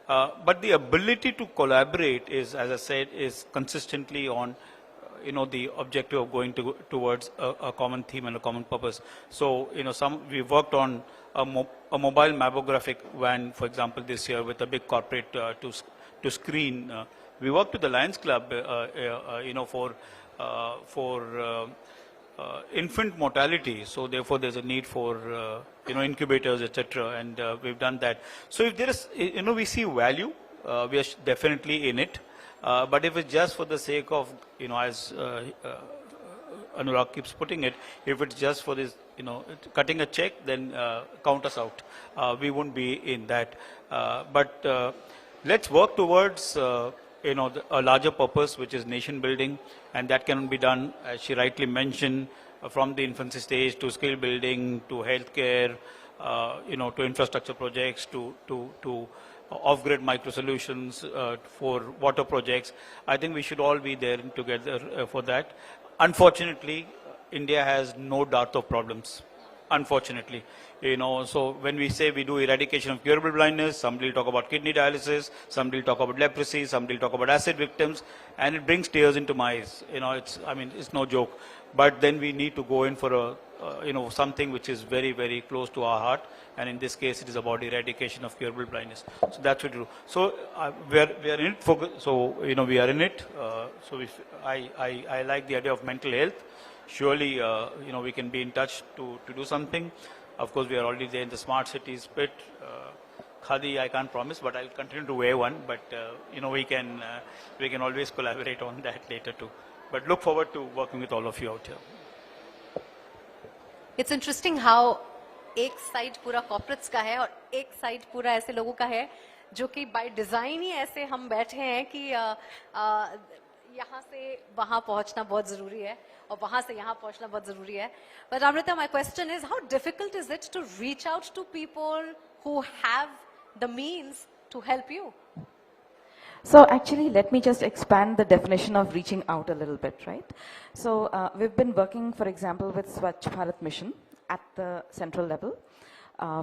But the ability to collaborate is, as I said, is consistently on, the objective of going towards a common theme and a common purpose. So, we worked on a mobile mammographic van, for example, this year with a big corporate to screen. We worked with the Lions Club, for infant mortality. So therefore, there's a need for incubators, etc. And we've done that. So if there is, we see value, we are definitely in it. But if it's just for the sake of, as Anurag keeps putting it, if it's just for this, cutting a check, then count us out. We won't be in that. But let's work towards, a larger purpose, which is nation building, and that can be done, as she rightly mentioned, from the infancy stage to skill building, to healthcare, to infrastructure projects, to off-grid micro solutions for water projects. I think we should all be there together for that. Unfortunately, India has no dearth of problems. Unfortunately, so when we say we do eradication of curable blindness, somebody will talk about kidney dialysis, somebody will talk about leprosy, somebody will talk about acid victims, and it brings tears into my eyes. It's no joke. But then we need to go in for something which is very, very close to our heart, and in this case, it is about eradication of curable blindness. So that's what we do. So we are in it. We are in it. I like the idea of mental health. Surely, we can be in touch to do something. Of course, we are already there in the smart cities bit. Khadi, I can't promise, but I'll continue to wear one. But we can always collaborate on that later too. But look forward to working with all of you out here. It's interesting how एक side पूरा corporates का है और एक side पूरा ऐसे लोगों का है जो कि बाय डिजाइन ही ऐसे हम बैठे हैं कि यहाँ से वहाँ पहुँचना बहुत जरूरी है और वहाँ से यहाँ पहुँचना बहुत जरूरी है. But Amrita, my question is, how difficult is it to reach out to people who have the means to help you? So actually, let me just expand the definition of reaching out a little bit, right? So we've been working, for example, with Swachh Bharat Mission at the central level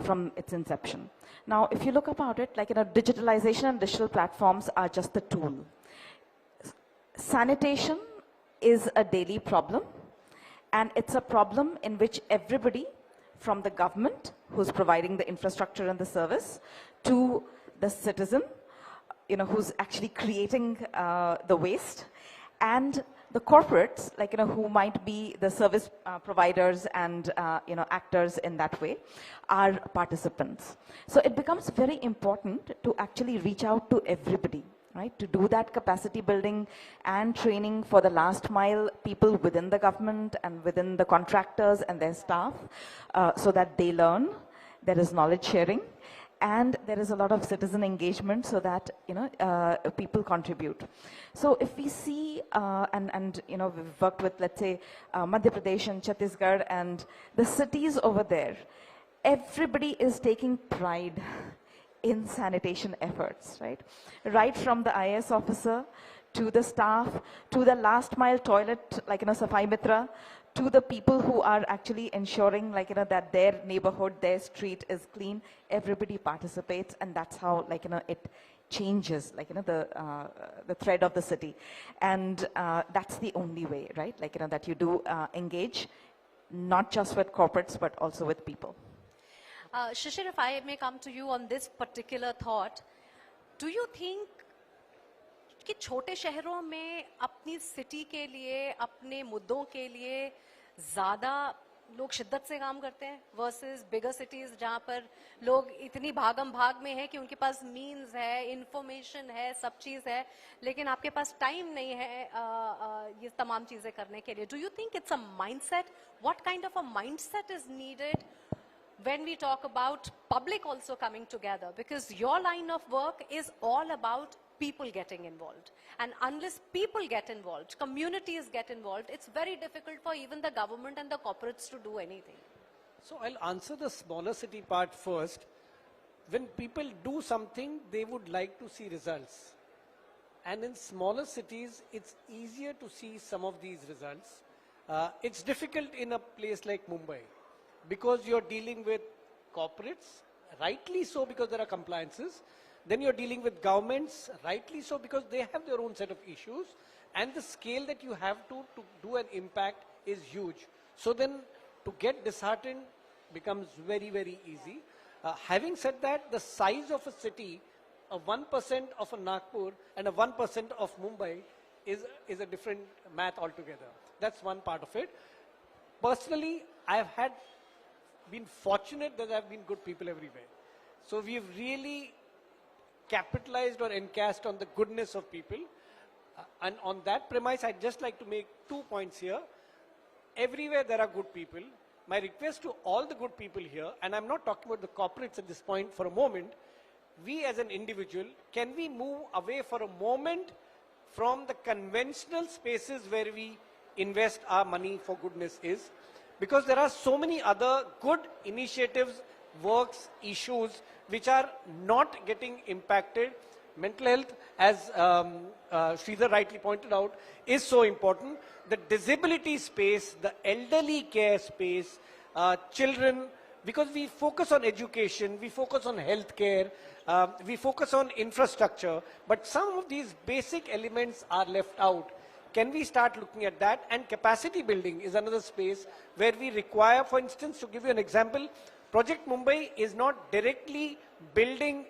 from its inception. Now, if you look about it, digitalization and digital platforms are just the tool. Sanitation is a daily problem, and it's a problem in which everybody, from the government, who's providing the infrastructure and the service, to the citizen, who's actually creating the waste, and the corporates, who might be the service providers and, actors in that way, are participants. So it becomes very important to actually reach out to everybody, right? To do that capacity building and training for the last mile people within the government and within the contractors and their staff, so that they learn, there is knowledge sharing, and there is a lot of citizen engagement so that, people contribute. So if we see, we've worked with, let's say, Madhya Pradesh and Chhattisgarh and the cities over there, everybody is taking pride in sanitation efforts, right? Right from the IAS officer to the staff, to the last mile toilet, Safai Mitra, to the people who are actually ensuring, that their neighborhood, their street is clean. Everybody participates, and that's how, it changes, the thread of the city. And that's the only way, right? That you do engage, not just with corporates, but also with people. Shishir, if I may come to you on this particular thought, do you think कि छोटे शहरों में अपनी city के लिए, अपने मुद्दों के लिए ज़्यादा लोग शिद्दत से काम करते हैं versus bigger cities जहाँ पर लोग इतनी भागम भाग में हैं कि उनके पास means है, information है, सब चीज़ है, लेकिन आपके पास time नहीं है ये तमाम चीज़ें करने के लिए. Do you think it's a mindset? What kind of a mindset is needed when we talk about public also coming together? Because your line of work is all about people getting involved. And unless people get involved, communities get involved, it's very difficult for even the government and the corporates to do anything. So I'll answer the smaller city part first. When people do something, they would like to see results. And in smaller cities, it's easier to see some of these results. It's difficult in a place like Mumbai because you're dealing with corporates, rightly so because there are compliances. Then you're dealing with governments, rightly so because they have their own set of issues. And the scale that you have to do an impact is huge. So then to get disheartened becomes very, very easy. Having said that, the size of a city, a 1% of a Nagpur and a 1% of Mumbai is a different math altogether. That's one part of it. Personally, I've been fortunate that there have been good people everywhere. So we've really capitalized or encased on the goodness of people. And on that premise, I'd just like to make 2 points here. Everywhere there are good people. My request to all the good people here, and I'm not talking about the corporates at this point for a moment, we as an individual, can we move away for a moment from the conventional spaces where we invest our money for goodness is? Because there are so many other good initiatives, works, issues, which are not getting impacted. Mental health, as Sridhar rightly pointed out, is so important. The disability space, the elderly care space, children, because we focus on education, we focus on healthcare, we focus on infrastructure, but some of these basic elements are left out. Can we start looking at that? And capacity building is another space where we require, for instance, to give you an example, Project Mumbai is not directly building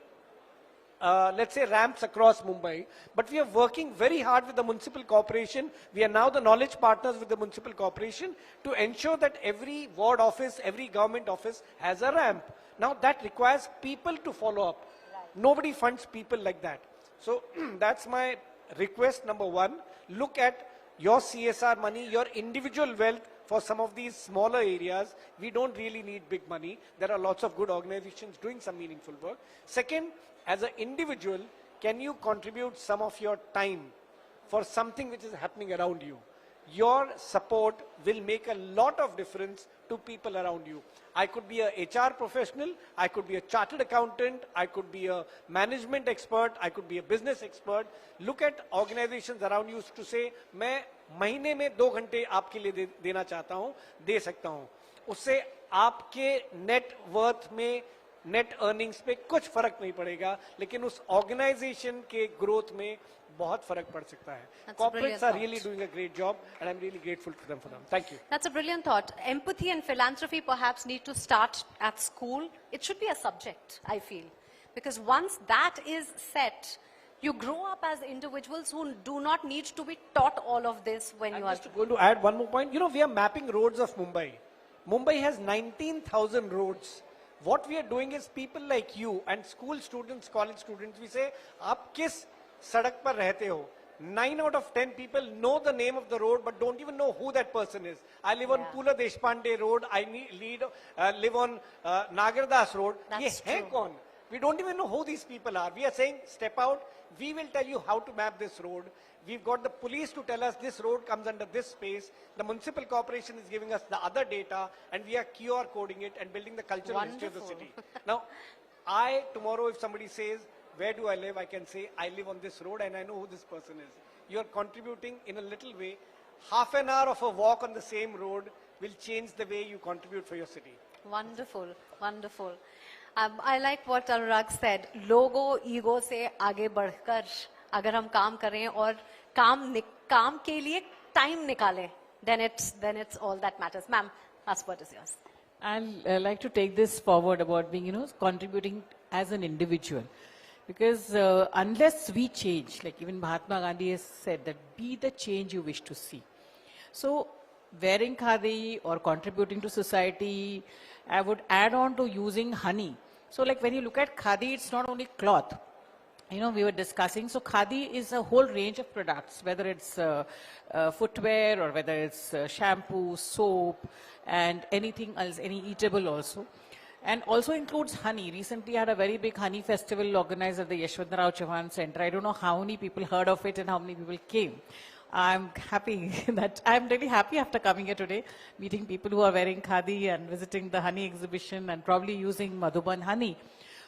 let's say ramps across Mumbai, but we are working very hard with the municipal corporation. We are now the knowledge partners with the municipal corporation to ensure that every ward office, every government office has a ramp. Now that requires people to follow up. Right. Nobody funds people like that. So that's my request number one. Look at your CSR money, your individual wealth for some of these smaller areas. We don't really need big money. There are lots of good organizations doing some meaningful work. Second, as an individual, can you contribute some of your time for something which is happening around you? Your support will make a lot of difference to people around you. I could be a HR professional, I could be a chartered accountant, I could be a management expert, I could be a business expert. Look at organizations around you to say, मैं महीने में 2 घंटे आपके लिए देना चाहता हूँ, दे सकता हूँ. उससे आपके नेट वर्थ में नेट अर्निंग्स पे कुछ फर्क नहीं पड़ेगा, लेकिन उस ऑर्गेनाइजेशन के ग्रोथ में बहुत फर्क पड़ सकता है. Corporates are really doing a great job, and I'm really grateful to them for them. Thank you. That's a brilliant thought. Empathy and philanthropy perhaps need to start at school. It should be a subject, I feel, because once that is set, you grow up as individuals who do not need to be taught all of this when you are. I'm just going to add one more point. You know, we are mapping roads of Mumbai. Mumbai has 19,000 roads. What we are doing is people like you and school students, college students, we say, आप किस सड़क पर रहते हो? 9 out of 10 people know the name of the road but don't even know who that person is. I live on Pula Deshpande Road. I live on Nagardas Road. That's ये है कौन? We don't even know who these people are. We are saying, step out. We will tell you how to map this road. We've got the police to tell us this road comes under this space. The municipal corporation is giving us the other data, and we are QR coding it and building the cultural history of the city. Now, tomorrow, if somebody says, where do I live? I can say, I live on this road and I know who this person is. You are contributing in a little way. Half an hour of a walk on the same road will change the way you contribute for your city. Wonderful, wonderful. I like what Anurag said. Logo, ego से आगे बढ़कर अगर हम काम करें और काम के लिए time निकालें, then it's all that matters. Ma'am, last word is yours. I'd like to take this forward about being, contributing as an individual. Because unless we change, like even Mahatma Gandhi has said that be the change you wish to see. So wearing khadi or contributing to society, I would add on to using honey. So like when you look at khadi, it's not only cloth. We were discussing, so khadi is a whole range of products, whether it's footwear or whether it's shampoo, soap, and anything else, any eatable also. and also includes honey. Recently I had a very big honey festival organized at the Yashwantrao Chauhan Center. I don't know how many people heard of it and how many people came. I'm happy that I'm really happy after coming here today, meeting people who are wearing Khadi and visiting the honey exhibition and probably using Madhuban honey.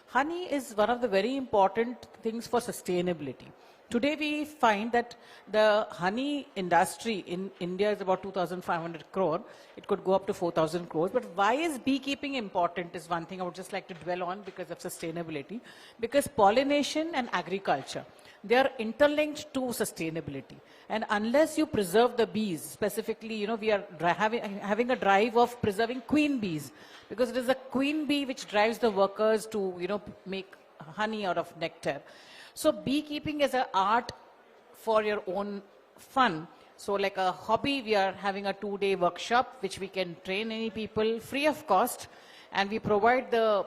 Honey is one of the very important things for sustainability. Today we find that the honey industry in India is about 2,500 crore. It could go up to 4,000 crores. But why is beekeeping important is one thing I would just like to dwell on because of sustainability. Because pollination and agriculture, they are interlinked to sustainability. And unless you preserve the bees, specifically, we are having a drive of preserving queen bees. Because it is the queen bee which drives the workers to, make honey out of nectar. So beekeeping is an art for your own fun. So like a hobby, we are having a 2-day workshop, which we can train any people free of cost. And we provide the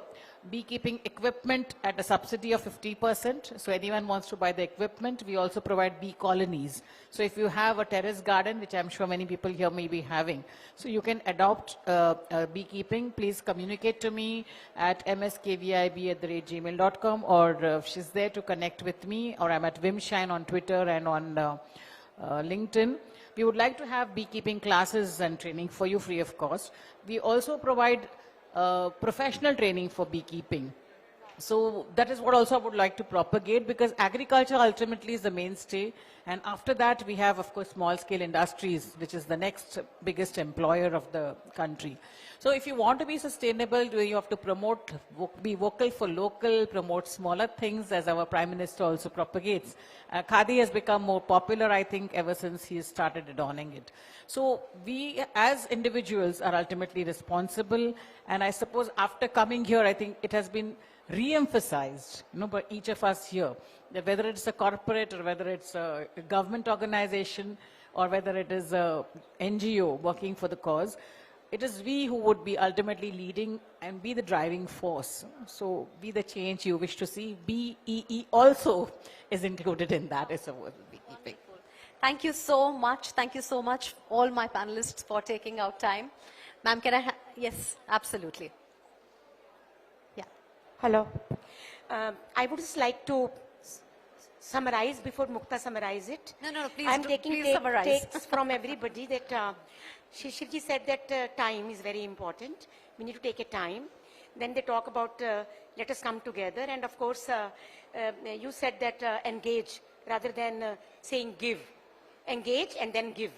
beekeeping equipment at a subsidy of 50%. So anyone wants to buy the equipment, we also provide bee colonies. So if you have a terrace garden, which I'm sure many people here may be having, so you can adopt beekeeping, please communicate to me at mskvib@gmail.com, or she's there to connect with me, or I'm at Vimshine on Twitter and on LinkedIn. We would like to have beekeeping classes and training for you free of cost. We also provide professional training for beekeeping. So that is what also I would like to propagate, because agriculture ultimately is the mainstay. And after that, we have, of course, small scale industries, which is the next biggest employer of the country. So if you want to be sustainable, you have to promote, be vocal for local, promote smaller things, as our Prime Minister also propagates. Khadi has become more popular, I think, ever since he started adorning it. So we, as individuals, are ultimately responsible. And I suppose after coming here, I think it has been re-emphasized, by each of us here, that whether it's a corporate or whether it's a government organization or whether it is a NGO working for the cause, it is we who would be ultimately leading and be the driving force. So be the change you wish to see. BEE also is included in that. It's a word, beekeeping. Thank you so much. Thank you so much, all my panelists, for taking out time. Ma'am, can I yes, absolutely. Yeah. Hello. I would just like to summarize before Mukta summarize it. No, please, I'm taking please summarize. takes from everybody that Shishirji said that time is very important. We need to take a time. Then they talk about let us come together. And of course, you said that engage rather than saying give. Engage and then give.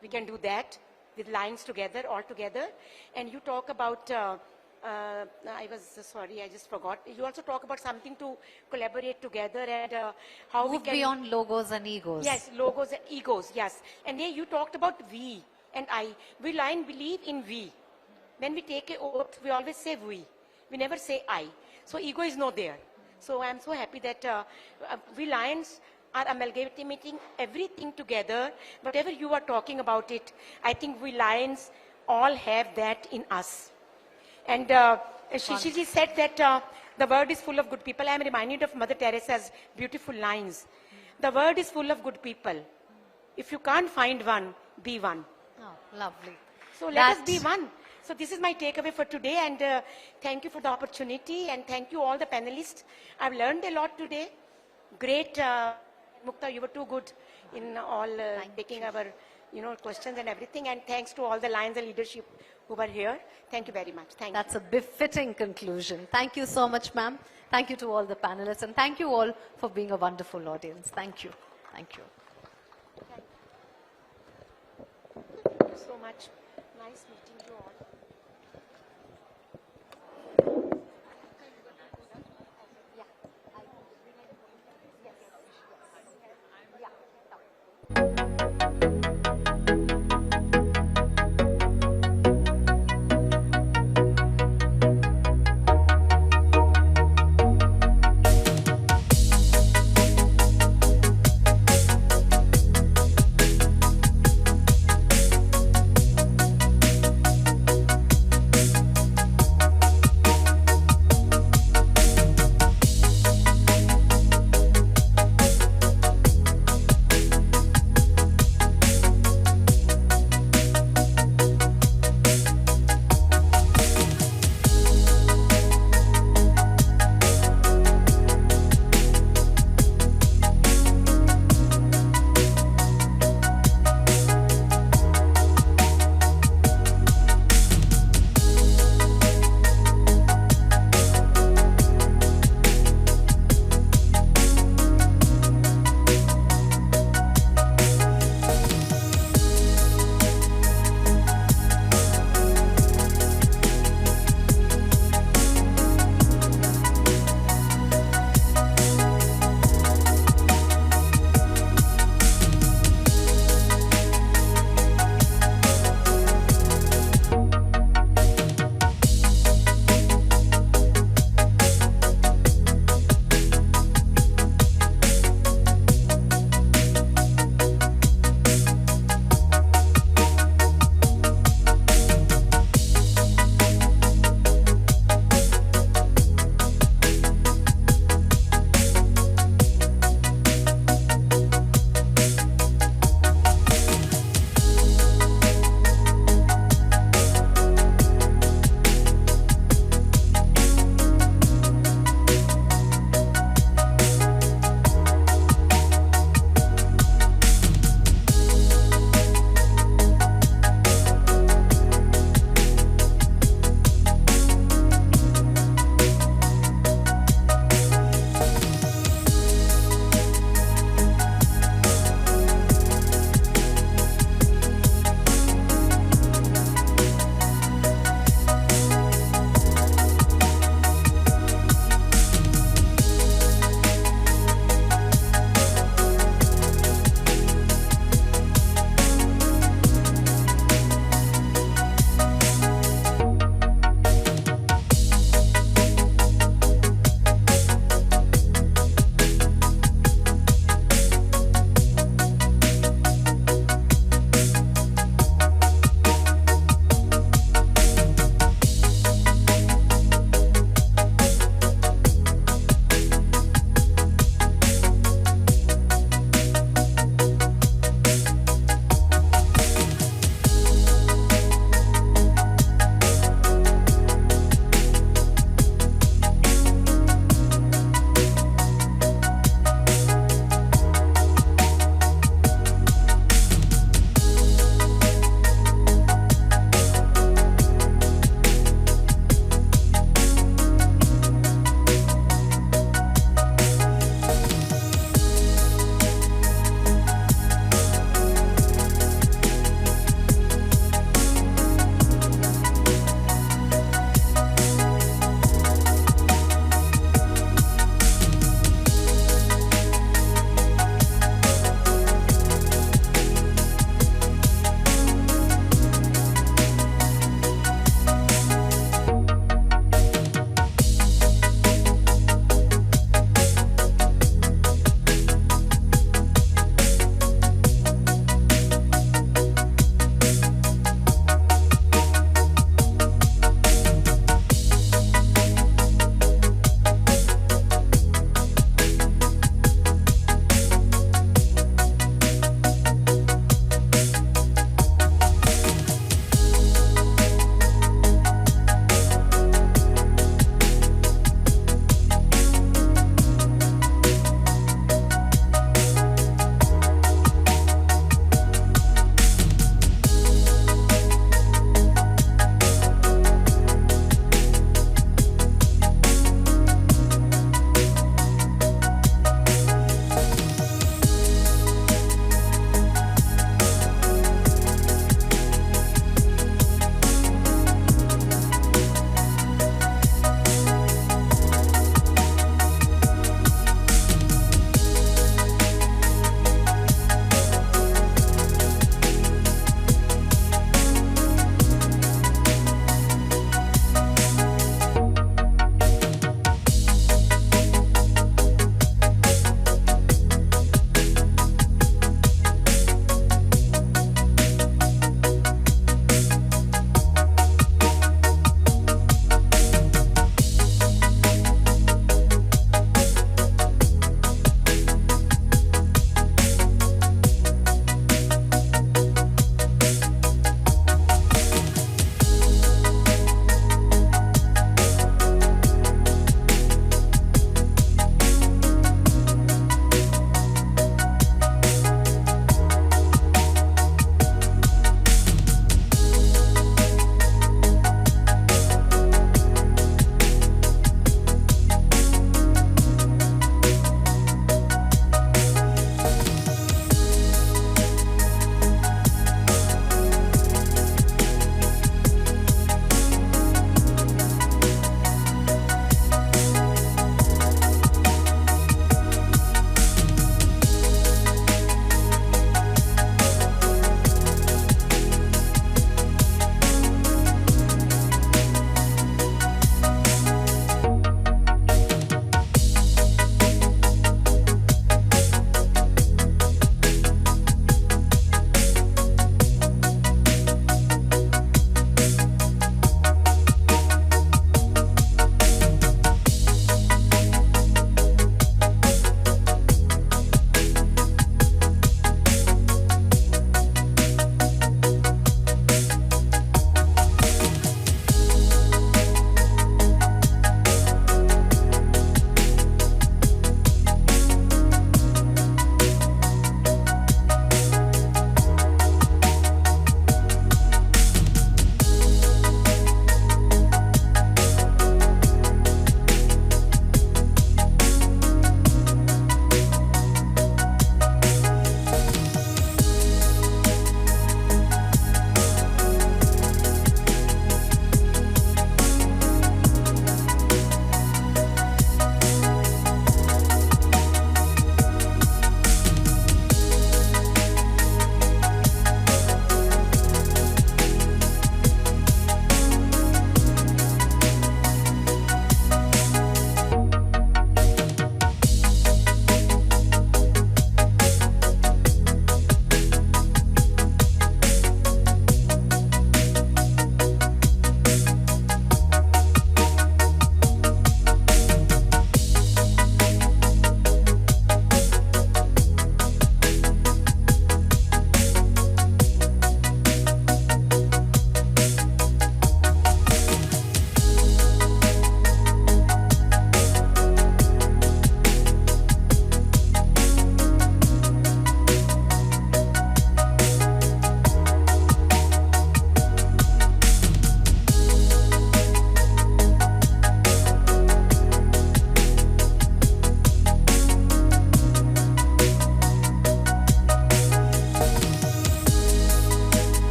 We can do that with lines together, all together. And you talk about, I was sorry, I just forgot. You also talk about something to collaborate together and how we Move can... beyond logos and egos. Yes, logos and egos, yes. And then you talked about we and I. We line believe in we. When we take an oath, we always say we. We never say I. So ego is not there. So I'm so happy that we Lions are amalgamating everything together. Whatever you are talking about it, I think we Lions all have that in us. And Shishiji said that the world is full of good people. I am reminded of Mother Teresa's beautiful lines. The world is full of good people. If you can't find one, be one. Oh, lovely. So let us be one. So this is my takeaway for today, and thank you for the opportunity, and thank you all the panelists. I've learned a lot today. Great, Mukta, you were too good in all taking our questions and everything, and thanks to all the Lions and leadership who were here. Thank you very much. Thank That's you. a befitting conclusion. Thank you so much, ma'am. Thank you to all the panelists, and thank you all for being a wonderful audience. Thank you. Thank you. Thank you so much. Nice meeting you all. Yeah.